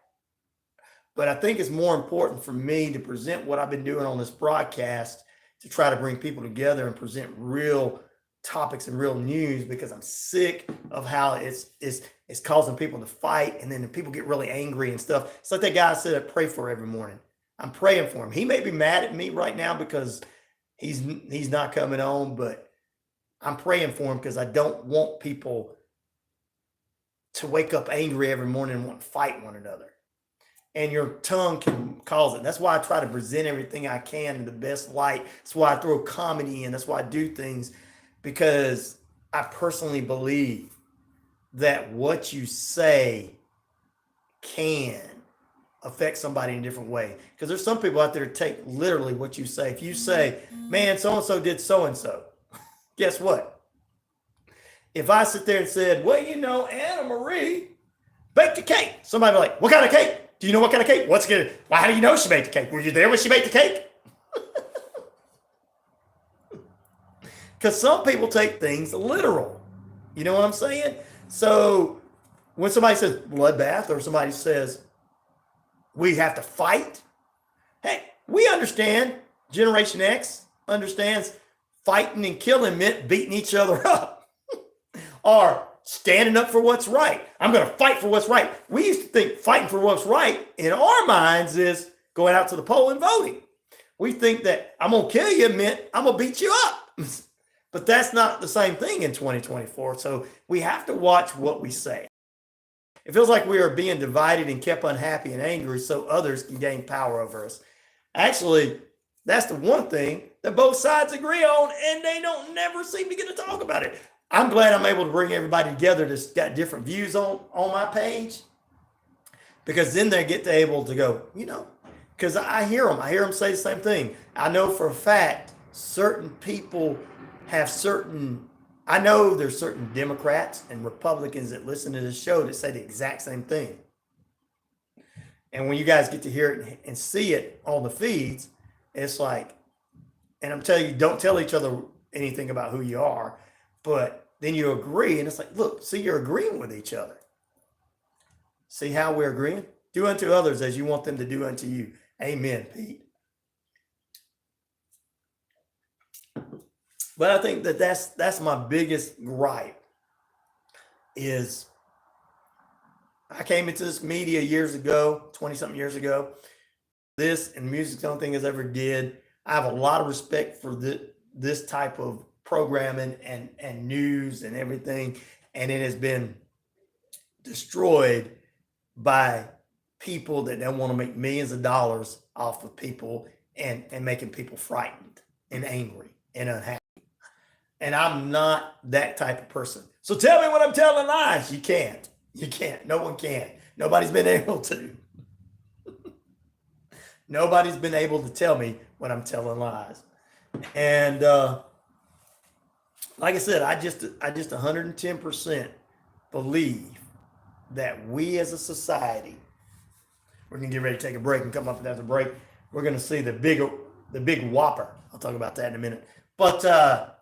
But I think it's more important for me to present what I've been doing on this broadcast, to try to bring people together and present real topics and real news, because I'm sick of how it's causing people to fight, and then the people get really angry and stuff. It's like that guy I said I pray for every morning. I'm praying for him. He may be mad at me right now because he's not coming on, but I'm praying for him because I don't want people to wake up angry every morning and want to fight one another. And your tongue can cause it. That's why I try to present everything I can in the best light. That's why I throw comedy in. That's why I do things, because I personally believe that what you say can affect somebody in a different way. Because there's some people out there that take literally what you say. If you say, man, so-and-so did so-and-so, guess what? If I sit there and said, well, Anna Marie baked a cake, somebody be like, what kind of cake? Do you know what kind of cake? What's good? Well, how do you know she baked the cake? Were you there when she baked the cake? Because some people take things literal. You know what I'm saying? So when somebody says bloodbath, or somebody says we have to fight, hey, we understand. Generation X understands fighting and killing meant beating each other up or standing up for what's right. I'm going to fight for what's right. We used to think fighting for what's right in our minds is going out to the poll and voting. We think that I'm going to kill you meant I'm going to beat you up. But that's not the same thing in 2024. So we have to watch what we say. It feels like we are being divided and kept unhappy and angry so others can gain power over us. Actually, that's the one thing that both sides agree on, and they don't never seem to get to talk about it. I'm glad I'm able to bring everybody together that's got different views on my page, because then they get to able to go, because I hear them say the same thing. I know for a fact certain people have I know there's certain Democrats and Republicans that listen to this show that say the exact same thing. And when you guys get to hear it and see it on the feeds, it's like, and I'm telling you, don't tell each other anything about who you are, but then you agree, and it's like, look, see, you're agreeing with each other. See how we're agreeing? Do unto others as you want them to do unto you. Amen, Pete. But I think that's my biggest gripe is I came into this media years ago, 20-something years ago. This and music's the only thing I ever did. I have a lot of respect for this type of programming and news and everything. And it has been destroyed by people that don't want to make millions of dollars off of people and making people frightened and angry and unhappy. And I'm not that type of person. So tell me when I'm telling lies. You can't. You can't. No one can. Nobody's been able to. Nobody's been able to tell me when I'm telling lies. And like I said, I just 110% believe that we as a society, we're going to get ready to take a break and come up after the break. We're going to see the big whopper. I'll talk about that in a minute. But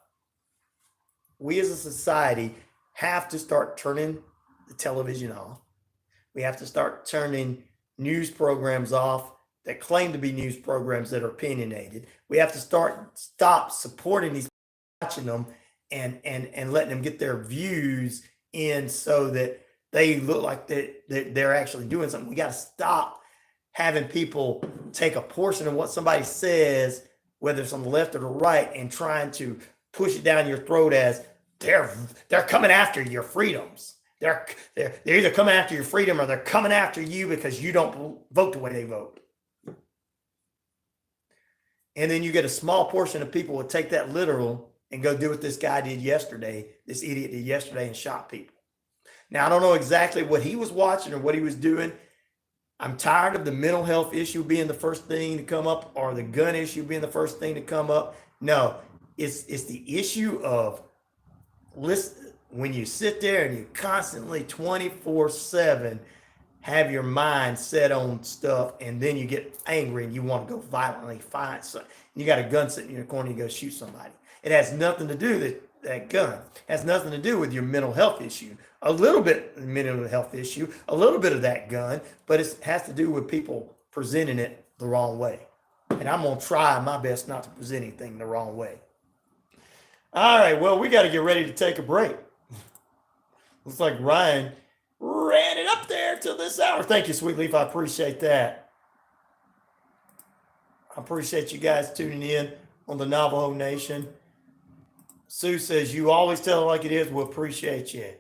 we as a society have to start turning the television off. We have to start turning news programs off that claim to be news programs that are opinionated. We have to stop supporting these, watching them, and letting them get their views in so that they look like they're actually doing something. We got to stop having people take a portion of what somebody says, whether it's on the left or the right, and trying to push it down your throat as they're coming after your freedoms. They're either coming after your freedom or they're coming after you because you don't vote the way they vote. And then you get a small portion of people will take that literal and go do what this guy did yesterday, this idiot did yesterday, and shot people. Now, I don't know exactly what he was watching or what he was doing, I'm tired of the mental health issue being the first thing to come up or the gun issue being the first thing to come up. No, it's the issue of listen, when you sit there and you constantly 24/7 have your mind set on stuff, and then you get angry and you want to go violently find something. You got a gun sitting in your corner, you go shoot somebody. It has nothing to do with that gun. It has nothing to do with your mental health issue. A little bit mental health issue, a little bit of that gun, but it has to do with people presenting it the wrong way. And I'm going to try my best not to present anything the wrong way. All right, well, we got to get ready to take a break. Looks like Ryan ran it up there till this hour. Thank you, Sweet Leaf. I appreciate that. I appreciate you guys tuning in on the Navajo Nation. Sue says, you always tell it like it is. We appreciate you.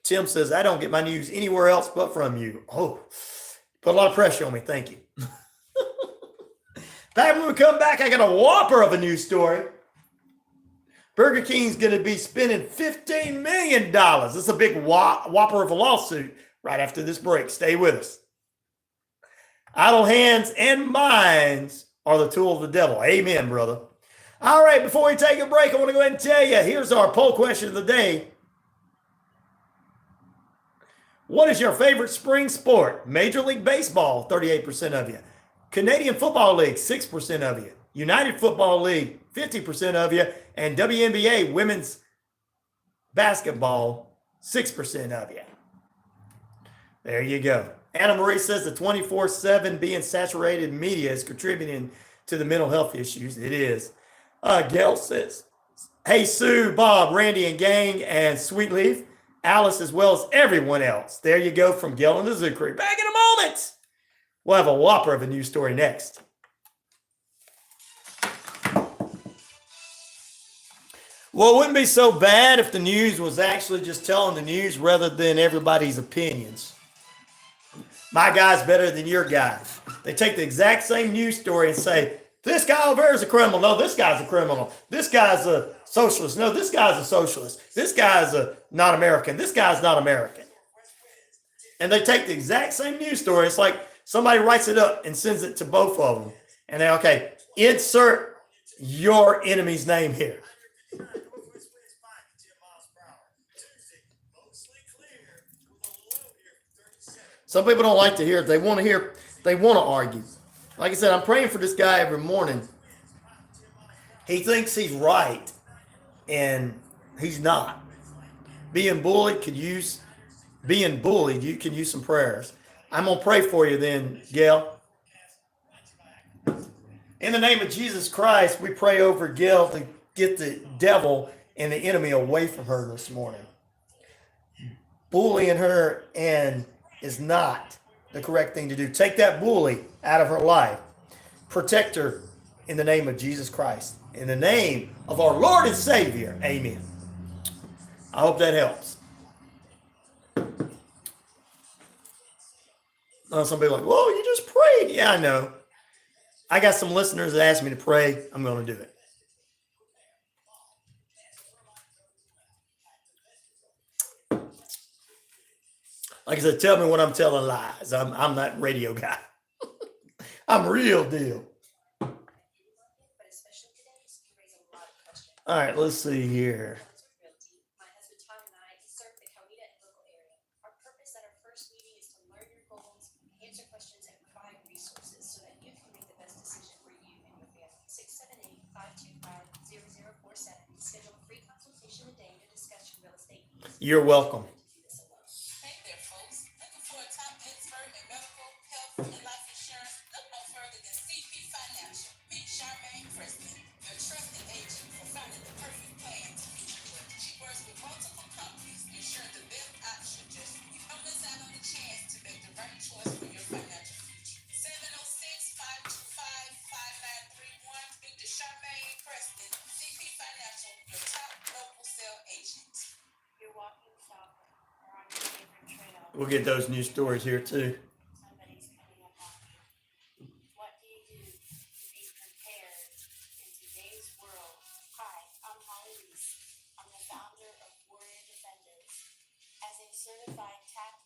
Tim says, I don't get my news anywhere else but from you. Oh, put a lot of pressure on me. Thank you. Back when we come back, I got a whopper of a news story. Burger King's going to be spending $15 million. This is a big whopper of a lawsuit right after this break. Stay with us. Idle hands and minds are the tool of the devil. Amen, brother. All right, before we take a break, I want to go ahead and tell you, here's our poll question of the day. What is your favorite spring sport? Major League Baseball, 38% of you. Canadian Football League, 6% of you. United Football League, 50% of you. And WNBA Women's Basketball, 6% of you. There you go. Anna Marie says the 24/7 being saturated media is contributing to the mental health issues. It is. Gail says, hey, Sue, Bob, Randy, and gang, and Sweet Leaf, Alice, as well as everyone else. There you go from Gail and the Zoo Crew. Back in a moment. We'll have a whopper of a news story next. Well, it wouldn't be so bad if the news was actually just telling the news rather than everybody's opinions. My guy's better than your guy. They take the exact same news story and say, this guy over here is a criminal. No, this guy's a criminal. This guy's a socialist. No, this guy's a socialist. This guy's a not American. This guy's not American. And they take the exact same news story. It's like somebody writes it up and sends it to both of them. And they, okay, insert your enemy's name here. Some people don't like to hear it. They want to argue. Like I said, I'm praying for this guy every morning. He thinks he's right, and he's not. Being bullied, you can use some prayers. I'm going to pray for you then, Gail. In the name of Jesus Christ, we pray over Gail to get the devil and the enemy away from her this morning. Bullying her and is not the correct thing to do. Take that bully out of her life. Protect her in the name of Jesus Christ. In the name of our Lord and Savior. Amen. I hope that helps. Some people are like, whoa, you just prayed. Yeah, I know. I got some listeners that asked me to pray. I'm going to do it. Like I said, tell me when I'm telling lies. I'm that radio guy. I'm real deal. All right, let's see here. My husband Tom and I serve the Coweta and local area. Our purpose at our first meeting is to learn your goals, answer questions, and provide resources so that you can make the best decision for you and your family. 678-525-0047. Schedule a free consultation today to discuss your real estate needs. You're welcome. Hey there, folks. Looking for a top expert in medical, health, and life insurance? Look no further than CP Financial. Meet Charmaine Preston, your trusted agent for finding the perfect plan to meet you with. She works with multiple companies, ensuring the best option just for you. Don't miss out on the chance to make the right choice for your financial future. 706-525-5931. Speak to Charmaine Preston, CP Financial, your top local sale agent. You're walking softly or on your favorite trail. We'll get those news stories here too. Somebody's coming up on you. What do you do to be prepared in today's world? Hi, I'm Holly Reese. I'm the founder of Warrior Defenders. As a certified tax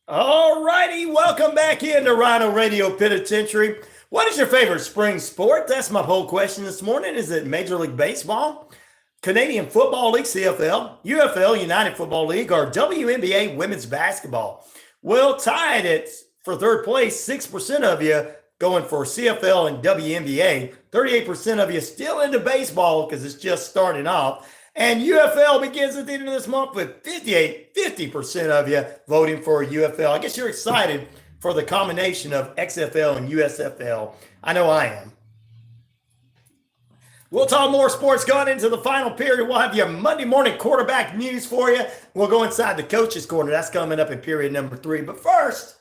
All righty, welcome back into RyanORadio Penitentiary. What is your favorite spring sport? That's my poll question this morning. Is it Major League Baseball, Canadian Football League, CFL, UFL, United Football League, or WNBA women's basketball? Well, tied it for third place, 6% of you going for CFL and WNBA, 38% of you still into baseball because it's just starting off. And UFL begins at the end of this month with 50% of you voting for UFL. I guess you're excited for the combination of XFL and USFL. I know I am. We'll talk more sports going into the final period. We'll have your Monday morning quarterback news for you. We'll go inside the coach's corner. That's coming up in period number 3. But first,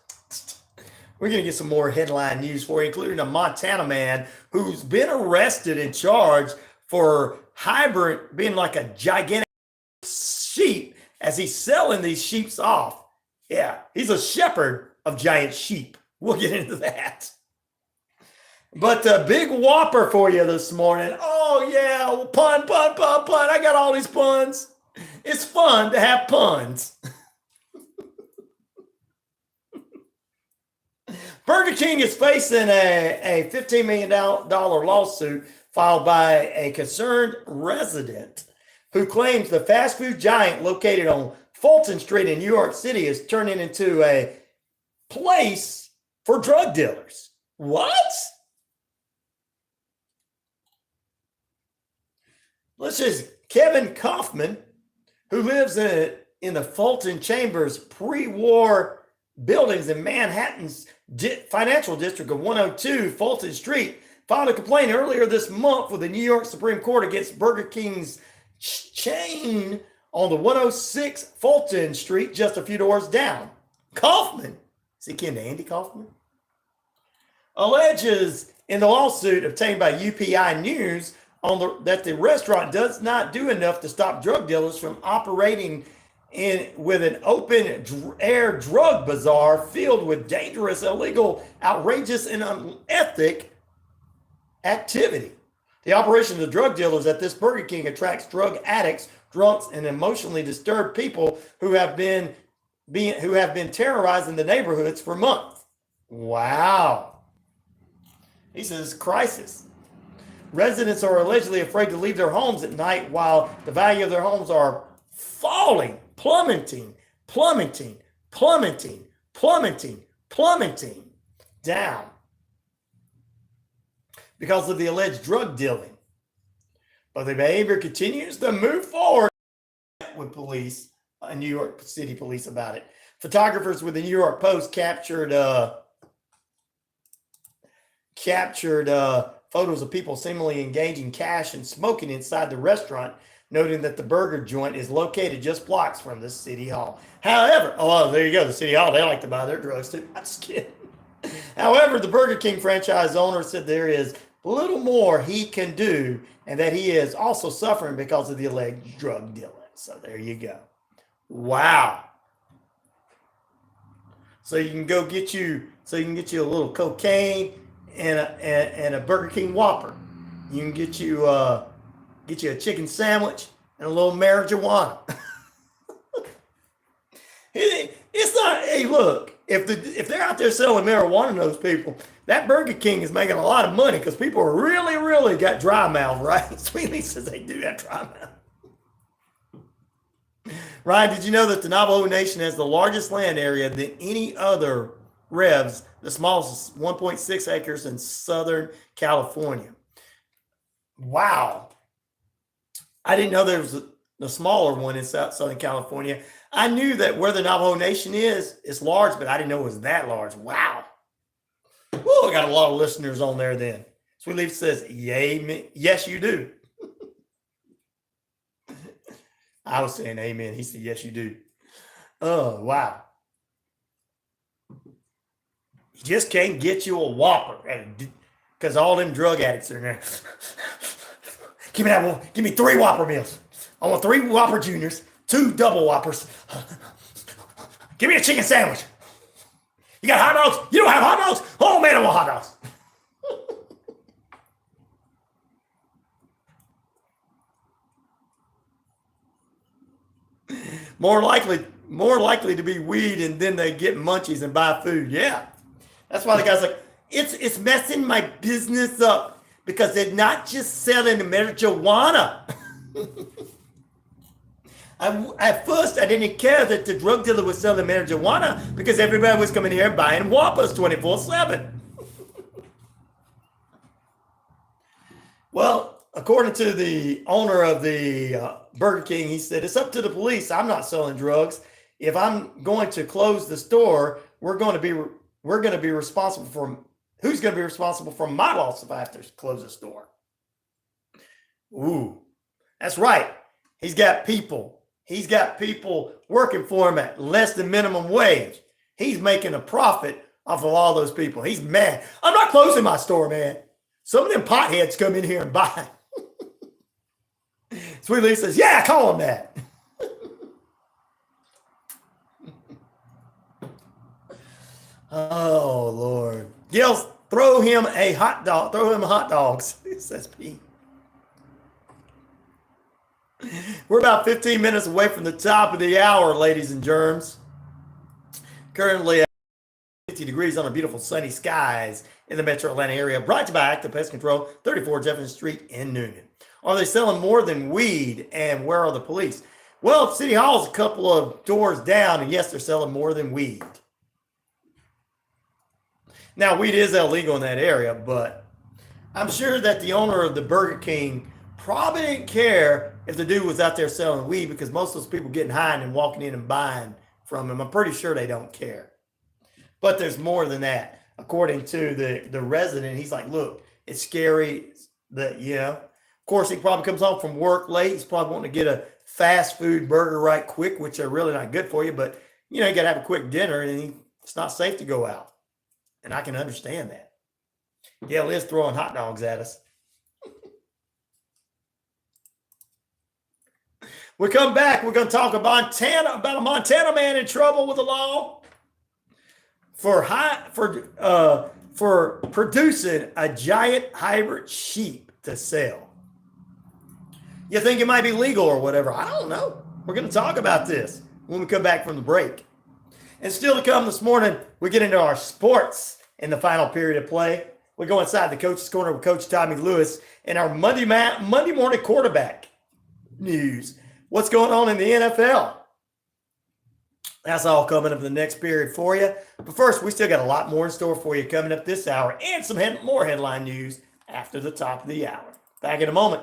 we're going to get some more headline news for you, including a Montana man who's been arrested and charged for hybrid being like a gigantic sheep as he's selling these sheeps off. Yeah, he's a shepherd of giant sheep. We'll get into that. But a big whopper for you this morning. Oh, yeah, pun. I got all these puns. It's fun to have puns. Burger King is facing a $15 million lawsuit filed by a concerned resident who claims the fast food giant located on Fulton Street in New York City is turning into a place for drug dealers. What? Let's just, Kevin Kaufman, who lives in the Fulton Chambers pre-war buildings in Manhattan's financial district of 102 Fulton Street, filed a complaint earlier this month with the New York Supreme Court against Burger King's chain on the 106 Fulton Street, just a few doors down. Kaufman, is he kin to Andy Kaufman? Alleges in the lawsuit obtained by UPI News that the restaurant does not do enough to stop drug dealers from operating with an open air drug bazaar filled with dangerous, illegal, outrageous, and unethical activity. The operation of the drug dealers at this Burger King attracts drug addicts, drunks, and emotionally disturbed people who have been terrorizing the neighborhoods for months. Wow. He says crisis. Residents are allegedly afraid to leave their homes at night while the value of their homes are falling, plummeting down because of the alleged drug dealing. But the behavior continues to move forward with police, New York City police about it. Photographers with the New York Post captured photos of people seemingly engaging cash and smoking inside the restaurant, noting that the burger joint is located just blocks from the city hall. However, there you go, the city hall, they like to buy their drugs too. I'm just kidding. However, the Burger King franchise owner said there is little more he can do and that he is also suffering because of the alleged drug dealing. So there you go. Wow. So you can get you a little cocaine and a Burger King Whopper. You can get you a chicken sandwich and a little marijuana. It's not. Hey, look, if they're out there selling marijuana to those people, that Burger King is making a lot of money because people are really got dry mouth, right? Sweetly says they do have dry mouth. Ryan, did you know that the Navajo Nation has the largest land area than any other Revs? The smallest 1.6 acres in Southern California. Wow. I didn't know there was a smaller one in Southern California. I knew that where the Navajo Nation is, it's large, but I didn't know it was that large. Wow. Whoa, I got a lot of listeners on there then. Sweet Leaf says, yay, yes, you do. I was saying amen. He said, yes, you do. Oh, wow. You just can't get you a Whopper because all them drug addicts are in there. Give me that one. Give me 3 Whopper meals. I want 3 Whopper Juniors, 2 double Whoppers. Give me a chicken sandwich. You got hot dogs? You don't have hot dogs? Oh, man, I want hot dogs. More likely, more likely to be weed, and then they get munchies and buy food. Yeah. That's why the guy's like, it's messing my business up because they're not just selling marijuana. At first, I didn't care that the drug dealer was selling marijuana because everybody was coming here and buying Whoppers 24/7. Well, according to the owner of the Burger King, he said, it's up to the police. I'm not selling drugs. If I'm going to close the store, we're going to be responsible for who's going to be responsible for my loss if I have to close the store. Ooh, that's right. He's got people working for him at less than minimum wage. He's making a profit off of all those people. He's mad. I'm not closing my store, man. Some of them potheads come in here and buy. Sweet Lee says, yeah, call him that. Oh, Lord. Gills, throw him a hot dog. Throw him hot dogs, says Pete. We're about 15 minutes away from the top of the hour, ladies and germs. Currently at 50 degrees on a beautiful sunny skies in the metro Atlanta area. Brought to you by Active Pest Control, 34 Jefferson Street in Noonan. Are they selling more than weed, and where are the police? Well, City Hall's a couple of doors down, and yes, they're selling more than weed. Now, weed is illegal in that area, but I'm sure that the owner of the Burger King probably didn't care if the dude was out there selling weed because most of those people getting high and walking in and buying from him. I'm pretty sure they don't care. But there's more than that. According to the resident, he's like, look, it's scary that, of course, he probably comes home from work late. He's probably wanting to get a fast food burger right quick, which are really not good for you. But, you got to have a quick dinner, and it's not safe to go out. And I can understand that. Yeah, Liz throwing hot dogs at us. We come back. We're going to talk about a Montana man in trouble with the law for producing a giant hybrid sheep to sell. You think it might be legal or whatever? I don't know. We're going to talk about this when we come back from the break. And still to come this morning, we get into our sports in the final period of play. We go inside the coach's corner with Coach Tommy Lewis and our Monday morning quarterback news. What's going on in the NFL? That's all coming up in the next period for you. But first, we still got a lot more in store for you coming up this hour and some more headline news after the top of the hour. Back in a moment.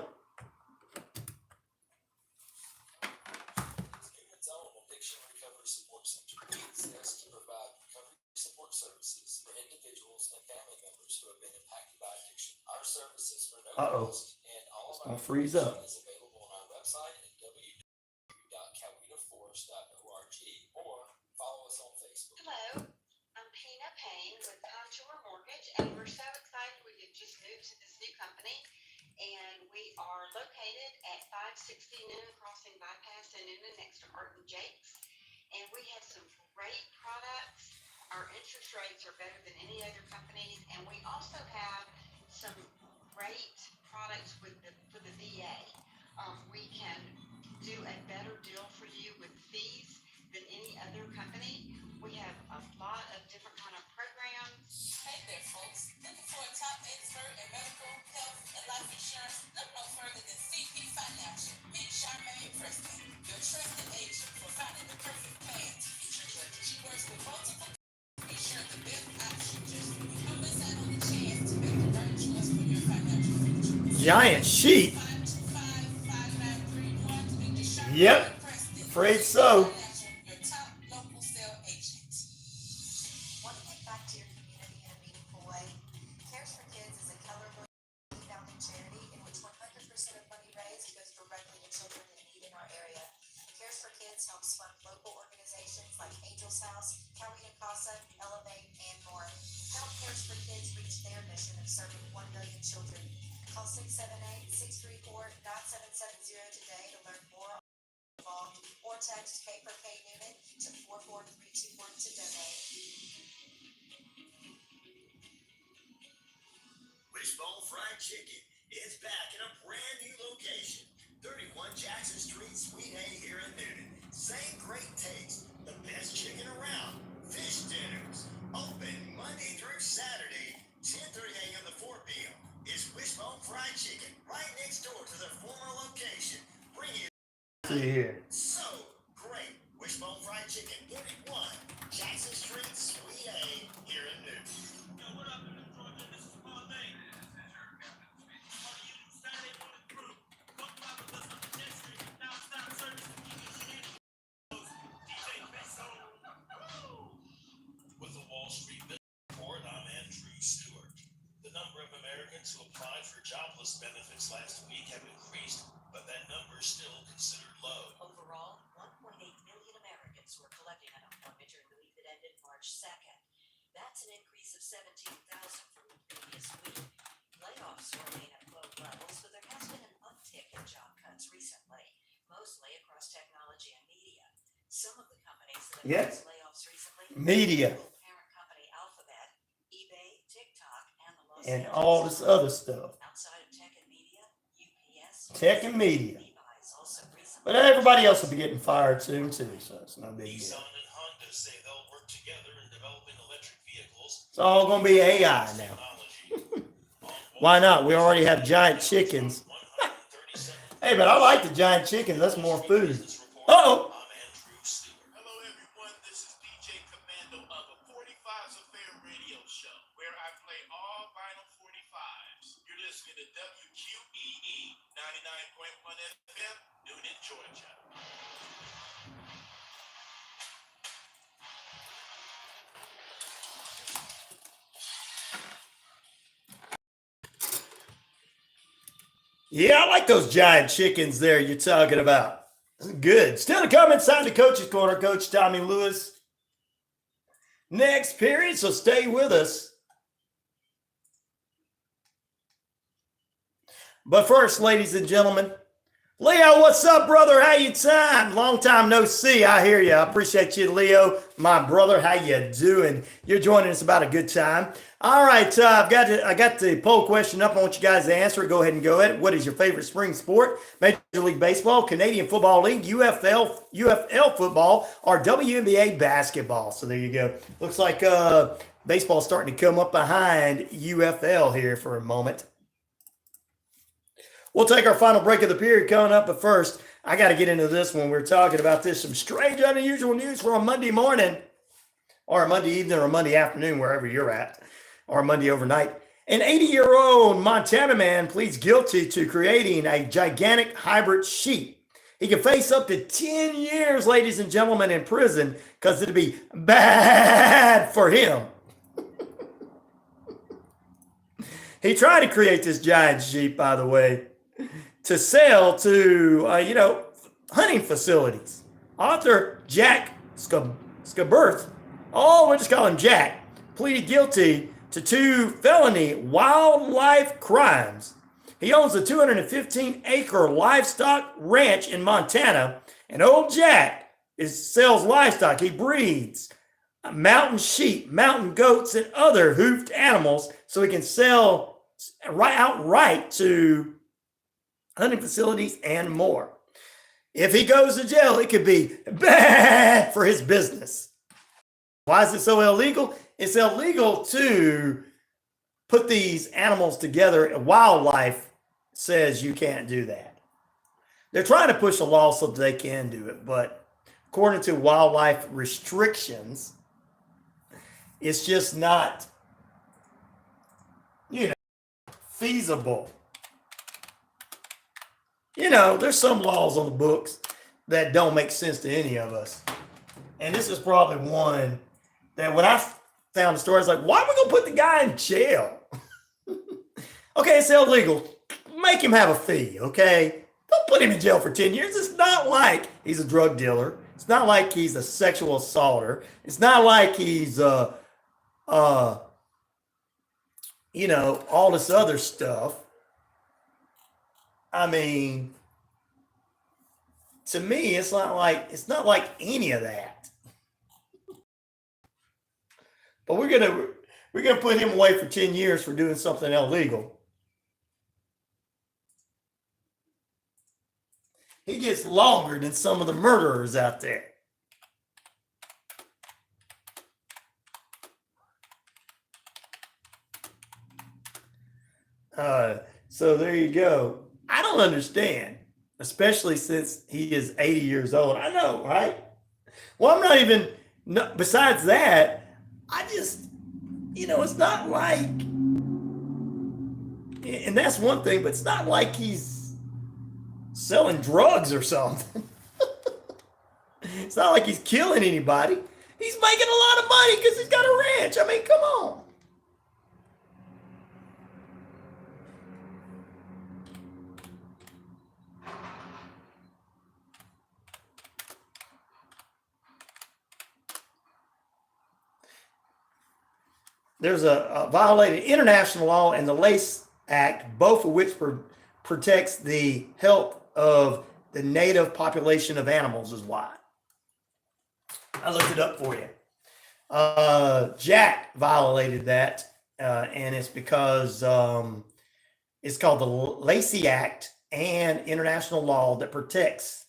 Newman's own Addiction Recovery Support Center exists to provide recovery support services for individuals and family members who have been impacted by addiction. Our services are no cost, and all of our freeze up. is available on our website at www.cowetaforce.org or follow us on Facebook. Hello, I'm Pina Payne with Contour Mortgage, and we're so excited we have just moved to this new company. And we are located at 560 Noonan Crossing Bypass in Noonan next to Art and Jake's. And we have some great products. Our interest rates are better than any other companies. And we also have some great products for the VA. We can do a better deal for you with fees than any other company. We have a lot of different kind of programs. Hey there, folks. Looking for a top expert in medical, health, and life insurance? Look no further than CP Financial. Meet Charmaine Preston, your trusted agent for finding the perfect plan to fit your budget. She works with multiple insurance, the best option just for you. Don't miss out on the chance to make the right choice for your financial future. Giant sheep. 525-5931. Yep. Afraid so. Your top local sale agent. Want to give back to your community in a meaningful way? Cares for Kids is a colorful founding charity in which 100% of money raised goes directly to children in need in our area. Cares for Kids helps fund local organizations like Angel's House, Carolina Casa, Elevate, and more. Help Cares for Kids reach their mission of serving 1 million children. Call 678-634-9770 today to learn more involved, or text K for K Noonan to 44321 to donate. Wishbone Fried Chicken is back in a brand new location, 31 Jackson Street, Suite A here in Noonan. Same great taste, see here. So great. Wishbone Fried Chicken, 41 Jackson Street, Suite A, here in Newton. Yo, what up, Georgia? This is my name. This is your captain speaking. On the union Saturday morning crew. Fuck my was a pedestrian. Now it's time service to keep your shenanigans. DJ Besso. With the Wall Street Business Report, I'm Andrew Stewart. The number of Americans who applied for jobless benefits last week have increased, but that number is still considered low. Overall, 1.8 million Americans were collecting unemployment during the week that ended March 2nd. That's an increase of 17,000 from the previous week. Layoffs remain at low levels, but there has been an uptick in job cuts recently, mostly across technology and media. Some of the companies that have announced layoffs recently Media parent company Alphabet, eBay, TikTok, and the Los and Angeles all this Times. other stuff. Outside of tech and media, UPS, Tech and media. Levi's also recently. But everybody else will be getting fired soon too, so it's no big deal. Nissan and Honda say they'll work together in developing electric vehicles. It's all gonna be AI now. Why not? We already have giant chickens. Hey, but I like the giant chickens. That's more food. Uh-oh. Hello, everyone. This is DJ Commando of the 45's Affair radio show, where I play all vinyl 45s. You're listening to WQEE 99.1 FM, Newton, Georgia. Yeah, I like those giant chickens there you're talking about. Good. Still to come inside the Coach's Corner, Coach Tommy Lewis. Next period, so stay with us. But first, ladies and gentlemen, Leo, what's up, brother? How you time? Long time no see. I hear you. I appreciate you, Leo, my brother. How you doing? You're joining us about a good time. All right, I got the poll question up. I want you guys to answer it. Go ahead and go at it. What is your favorite spring sport? Major League Baseball, Canadian Football League, UFL football, or WNBA basketball? So there you go. Looks like baseball's starting to come up behind UFL here for a moment. We'll take our final break of the period coming up, but first, I got to get into this one. We're talking about this, some strange, unusual news for a Monday morning, or a Monday evening, or a Monday afternoon, wherever you're at, or a Monday overnight. An 80-year-old Montana man pleads guilty to creating a gigantic hybrid sheep. He can face up to 10 years, ladies and gentlemen, in prison because it'd be bad for him. He tried to create this giant sheep, by the way, to sell to, hunting facilities. Author Jack Scaberth, we'll just call him Jack, pleaded guilty to 2 felony wildlife crimes. He owns a 215-acre livestock ranch in Montana, and old Jack sells livestock. He breeds mountain sheep, mountain goats, and other hoofed animals so he can sell outright to hunting facilities and more. If he goes to jail, it could be bad for his business. Why is it so illegal? It's illegal to put these animals together. Wildlife says you can't do that. They're trying to push a law so that they can do it, but according to wildlife restrictions, it's just not, feasible. There's some laws on the books that don't make sense to any of us. And this is probably one that when I found the story, I was like, why are we going to put the guy in jail? Okay, it's illegal. Make him have a fee, okay? Don't put him in jail for 10 years. It's not like he's a drug dealer. It's not like he's a sexual assaulter. It's not like he's, all this other stuff. I mean, to me, it's not like any of that. But we're gonna put him away for 10 years for doing something illegal. He gets longer than some of the murderers out there. So there you go. I don't understand. especially since he is 80 years old. I know, right? Well, I'm not even, no, besides that, I just, it's not like, and that's one thing, but it's not like he's selling drugs or something. It's not like he's killing anybody. He's making a lot of money because he's got a ranch. I mean, come on. There's a violated international law and the LACE Act, both of which protects the health of the native population of animals is why. I looked it up for you. Jack violated that, and it's because it's called the Lacey Act and international law that protects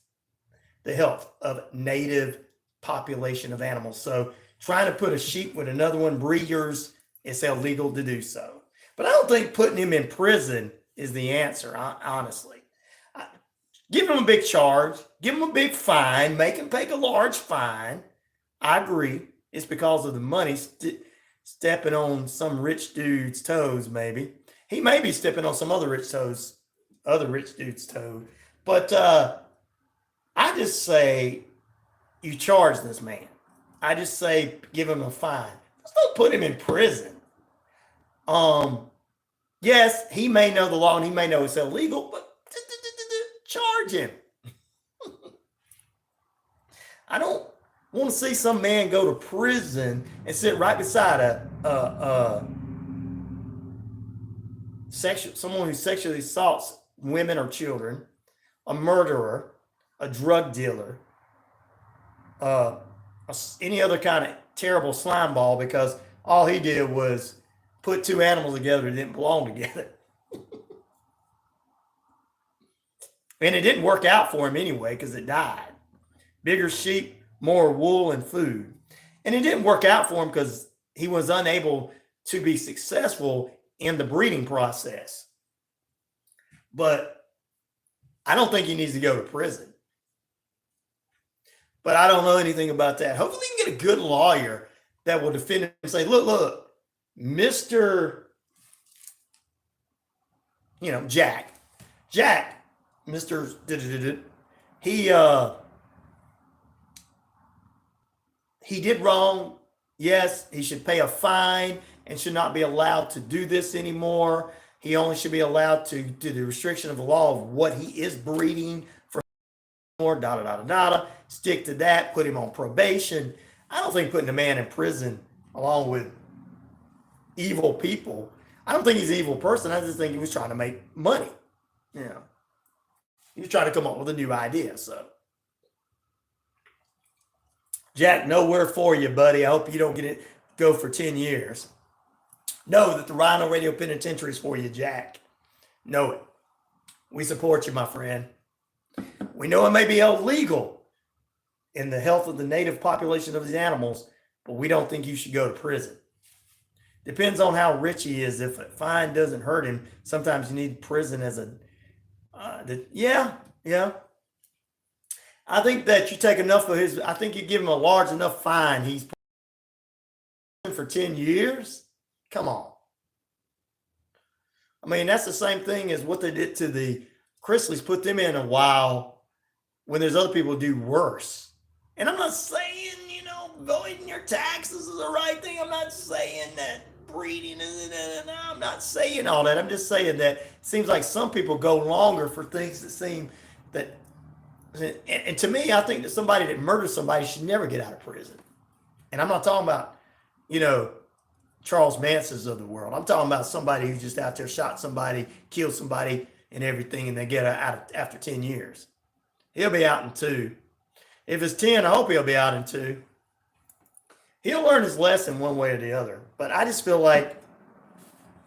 the health of native population of animals. So trying to put a sheep with another one, breeders, it's illegal to do so. But I don't think putting him in prison is the answer, honestly. Give him a big charge, give him a big fine, make him take a large fine. I agree. It's because of the money stepping on some rich dude's toes, maybe. He may be stepping on some other rich dude's toe. But I just say you charge this man. I just say give him a fine. Just don't put him in prison. Yes, he may know the law and he may know it's illegal, but charge him. I don't want to see some man go to prison and sit right beside someone who sexually assaults women or children, a murderer, a drug dealer, any other kind of terrible slime ball, because all he did was put two animals together that didn't belong together. And it didn't work out for him anyway because it died. Bigger sheep, more wool and food. And it didn't work out for him because he was unable to be successful in the breeding process. But I don't think he needs to go to prison. But I don't know anything about that. Hopefully he can get a good lawyer that will defend him and say, look, Mr. Jack, Mr. He did wrong. Yes, he should pay a fine and should not be allowed to do this anymore. He only should be allowed to do the restriction of the law of what he is breeding for more, stick to that, put him on probation. I don't think putting a man in prison along with evil people, I don't think he's an evil person. I just think he was trying to make money. He was trying to come up with a new idea. So, Jack, nowhere for you, buddy. I hope you don't go for 10 years. Know that the RyanORadio Penitentiary is for you, Jack. Know it. We support you, my friend. We know it may be illegal in the health of the native population of these animals, but we don't think you should go to prison. Depends on how rich he is. If a fine doesn't hurt him, sometimes you need prison as a, yeah. I think that you take enough of I think you give him a large enough fine. He's for 10 years. Come on. I mean, that's the same thing as what they did to the Chrisleys, put them in a while when there's other people who do worse. And I'm not saying, voiding your taxes is the right thing. I'm not saying that breeding is, I'm not saying all that. I'm just saying that it seems like some people go longer for things that seem that, and to me, I think that somebody that murders somebody should never get out of prison. And I'm not talking about, Charles Manson's of the world. I'm talking about somebody who just out there shot somebody, killed somebody and everything, and they get out after 10 years. He'll be out in 2. If it's 10, I hope he'll be out in 2. He'll learn his lesson one way or the other. But I just feel like,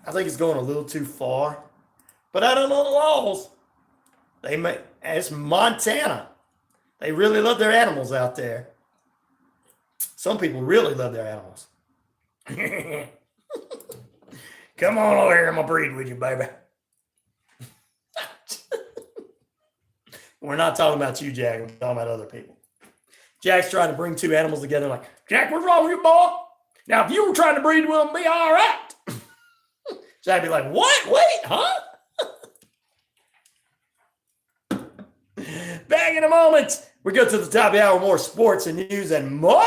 I think it's going a little too far. But I don't know the laws. It's Montana. They really love their animals out there. Some people really love their animals. Come on over here, I'm gonna breed with you, baby. We're not talking about you, Jack. We're talking about other people. Jack's trying to bring two animals together like, Jack, what's wrong with you, boy? Now, if you were trying to breed with them, be all right. Jack'd be like, what? Wait, huh? Back in a moment. We go to the top of the hour, more sports and news and more.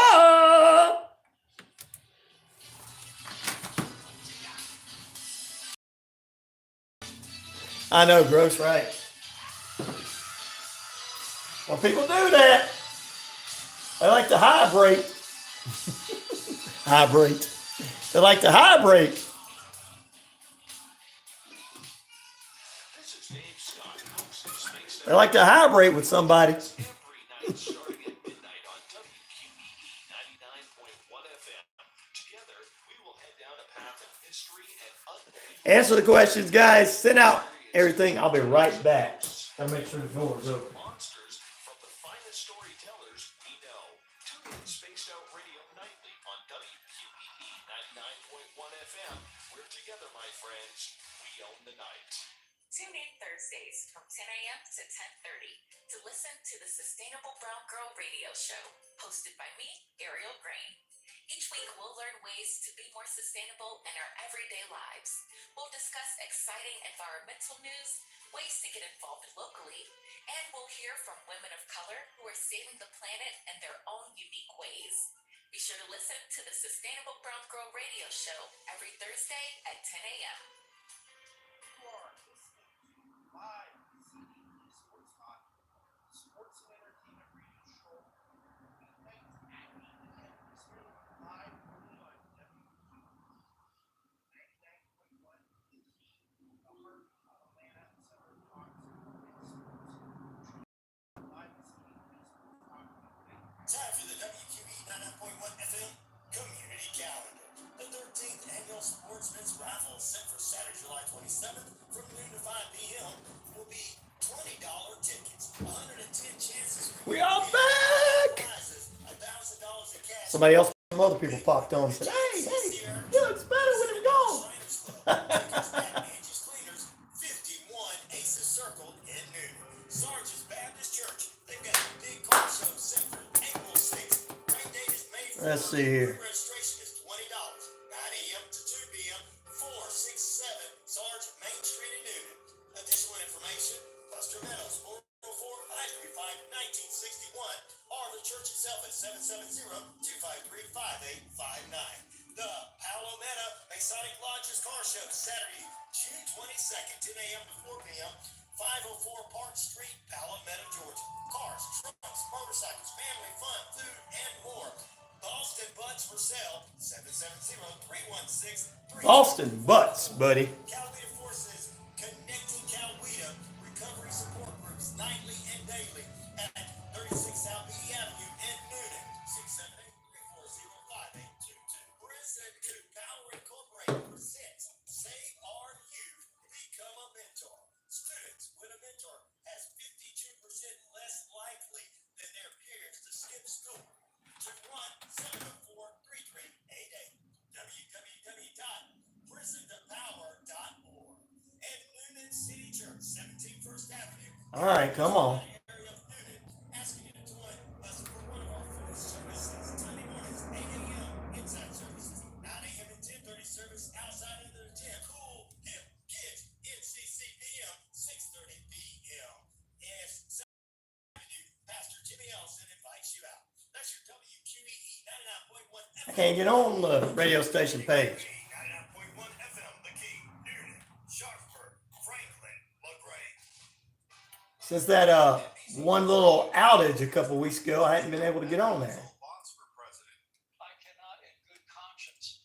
I know, gross, right? Well, people do that. They like to hydrate. Hydrate. They like to hydrate. They like to hydrate with somebody. Answer the questions, guys. Send out everything. I'll be right back. Gotta make sure the door is open. Monsters from the finest storytellers we know. Tune in Spaced Out Radio nightly on WQEE 99.1 FM. We're together, my friends. We own the night. Tune in Thursdays from 10 a.m. to 10:30 to listen to the Sustainable Brown Girl Radio Show, hosted by me, Ariel Green. Each week, we'll learn ways to be more sustainable in our everyday lives. We'll discuss exciting environmental news, ways to get involved locally, and we'll hear from women of color who are saving the planet in their own unique ways. Be sure to listen to the Sustainable Brown Girl Radio Show every Thursday at 10 a.m. Live Sports Talk, sports and entertainment radio show. Weeknights at 8 p.m. Eastern, live only on WQEE 99.1, the key, the heart of Atlanta, Center of Fox, and sports. Live this evening, Sports Talk. Time for the WQEE 99.1 FM Community Calendar. The 13th Annual Sportsman's Raffle set for Saturday, July 27th from noon to 5 p.m. will be $20 tickets, 110 chances for We are back. prizes, $1,000 in cash. Somebody else from other people popped on and said, hey, he looks better when he's gone. Tickets at Angie's Cleaners, 51 Aces Circle in Newton. Sarge's Baptist Church. They've got a big car show set for April 6th. Rain date is May 4th. Let's see here. Registration is $20, 9 a.m. to 2 p.m. 467 Sarge Main Street in Newton. Additional information, Buster Meadows, 404-535-1961, or the church itself at 770-253-5859. The Palometa Masonic Lodge's Car Show, Saturday, June 22nd, 10 a.m. to 4 p.m., 504 Park Street, Palometa, Georgia. Cars, trucks, motorcycles, family fun, food, and more. Boston Butts for sale, 770-316-3. Boston Butts, buddy. Coweta Forces, connecting Coweta recovery support groups nightly and daily at 36 South B Avenue in Newton, 678-340-5822. Prison to Power Incorporated presents Save Our Youth, Become a Mentor. Students with a mentor has 52% less likely than their peers to skip school. 21704-3388. www.prisontopower.org. And Newnan City Church, 17 First Avenue. All right, come on. Area of Newnan, asking you to join us for one of our food services. Sunday mornings, 8 a.m. inside services, 9 a.m. and 10:30 service outside of the gym. Cool, hip, kids, NCCPM, 6:30 p.m. Yes, Pastor Jimmy Ellison invites you out. That's your WQEE 99.1 FM. I can't get on the radio station page. 99.1 FM, The Key, Newnan, Sharpsburg, Franklin, LaGrange. Since that one little outage a couple weeks ago, I hadn't been able to get on there. I cannot, in good conscience,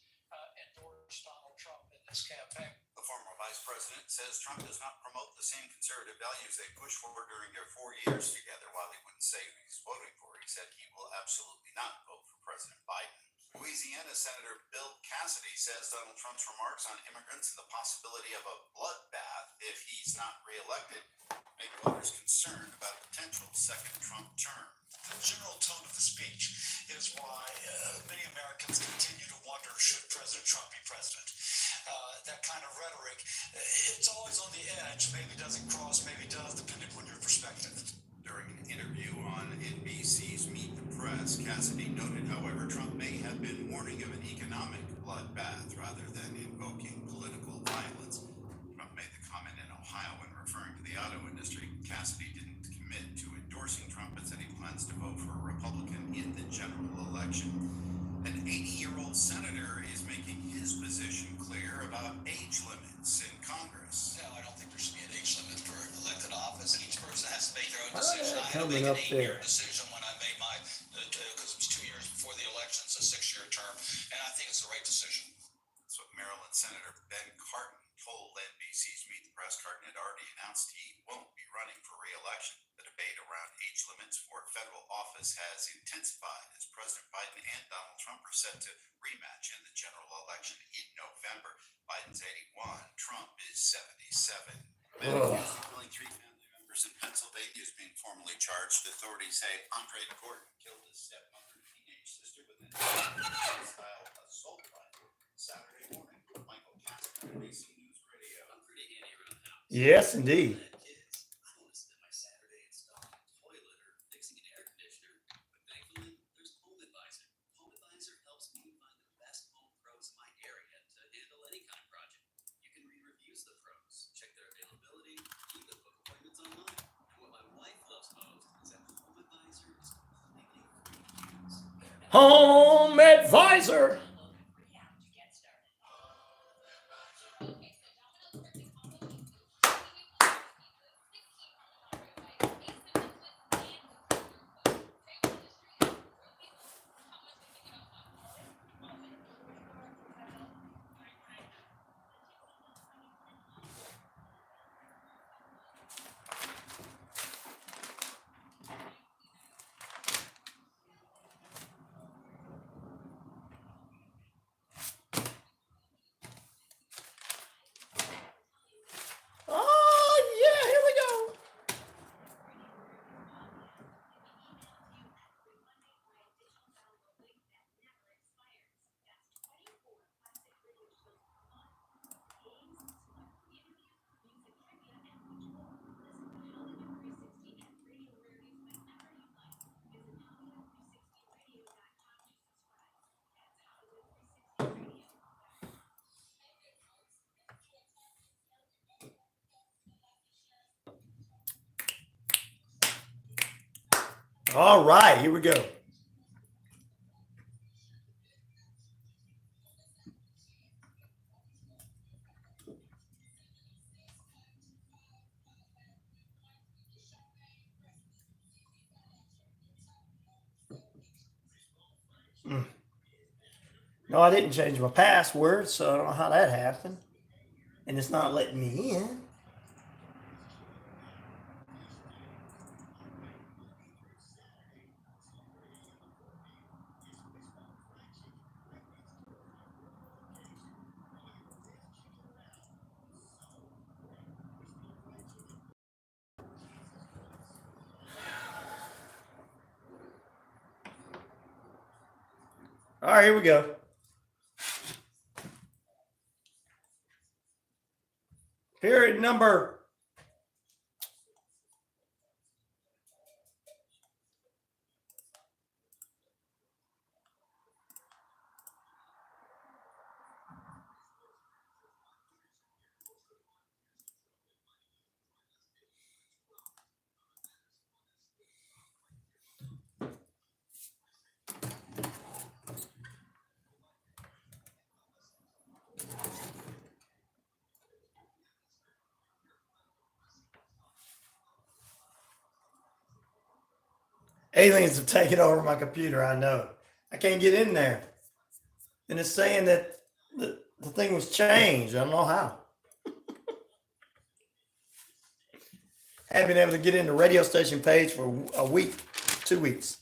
endorse Donald Trump in this campaign. The former vice president says Trump does not promote the same conservative values they pushed for during their 4 years together. While he wouldn't say who he's voting for, he said he will absolutely not vote for President Biden. Louisiana Senator Bill Cassidy says Donald Trump's remarks on immigrants and the possibility of a bloodbath if he's not reelected make voters concerned about a potential second Trump term. The general tone of the speech is why many Americans continue to wonder, should President Trump be president? That kind of rhetoric, it's always on the edge. Maybe doesn't cross, maybe does, depending on your perspective. During an interview on NBC's Meet the Press, Cassidy noted, however, Trump may have been warning of an economic bloodbath rather than invoking political violence. Trump made the comment in Ohio when referring to the auto industry. Cassidy didn't commit to endorsing Trump but said he plans to vote for a Republican in the general election. An 80-year-old senator is making his position clear about age limits in Congress. No, I don't think there should be an age limit for elected office, and each person has to make their own decision. I had to Coming make an up 8-year there. decision when I made my, because it was 2 years before the election, it's a 6-year term, and I think it's the right decision. That's what Maryland Senator Ben Cardin told NBC's Meet the Press. Cardin had already announced he won't be running for re-election. The debate around age limits for federal office has intensified as President Biden and Donald Trump are set to rematch in the general election in November. Biden's 81, Trump is 77. Man accused of killing 3 family members in Pennsylvania is being formally charged. Authorities say Andre Gordon killed his stepmother and teenage sister with an style assault rifle Saturday morning. Michael Casper, NBC News Radio. I'm pretty handy around the house. Yes, indeed. Kids, I want to spend my Saturday installing a toilet or fixing an air conditioner. But thankfully, there's Home Advisor. Home Advisor helps me find the best home pros in my area to handle any kind of project. You can read reviews of the pros, check their availability, even book appointments online. And what my wife loves most is that Home Advisor is completely free to use. Home Advisor. Oh, yeah, here we go. All right, here we go. No, I didn't change my password, so I don't know how that happened. And it's not letting me in. All right, here we go. Period number aliens have taken over my computer. I know. I can't get in there. And it's saying that the thing was changed. I don't know how. Haven't been able to get in the radio station page for a week, 2 weeks.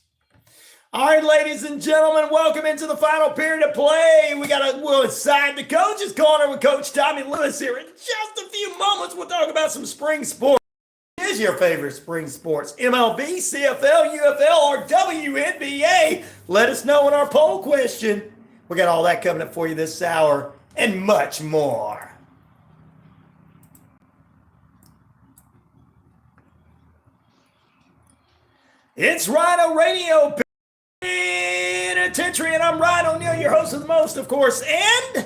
All right, ladies and gentlemen, welcome into the final period of play. We're inside the coach's corner with Coach Tommy Lewis here. In just a few moments, we'll talk about some spring sports. What is your favorite spring sports? MLB, CFL, UFL, or WNBA? Let us know in our poll question. We got all that coming up for you this hour and much more. It's RyanORadio, Penitentiary, and I'm RyanO'Neal, your host of the most, of course. And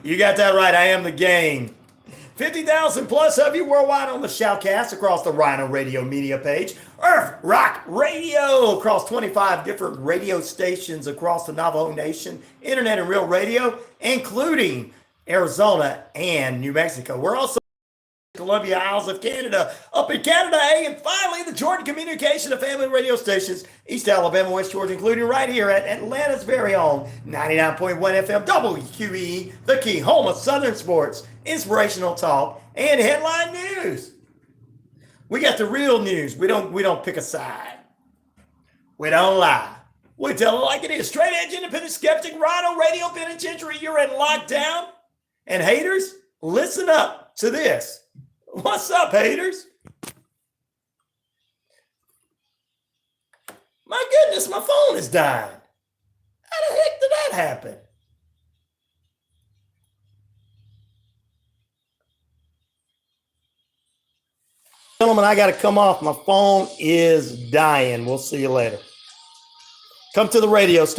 you got that right. I am the gang. 50,000 plus of you worldwide on the shoutcast across the RyanORadio media page. Earth Rock Radio across 25 different radio stations across the Navajo Nation, internet and real radio, including Arizona and New Mexico. We're also Columbia Isles of Canada, up in Canada, and finally the Jordan Communication of Family Radio Stations, East Alabama, West Georgia, including right here at Atlanta's very own 99.1 FM WQEE, the key home of Southern sports, inspirational talk, and headline news. We got the real news. We don't pick a side. We don't lie. We tell it like it is. Straight edge, independent skeptic, RyanORadio, Penitentiary. You're in lockdown, and haters, listen up to this. What's up, haters? My goodness, my phone is dying. How the heck did that happen? Gentlemen, I got to come off. My phone is dying. We'll see you later. Come to the radio station.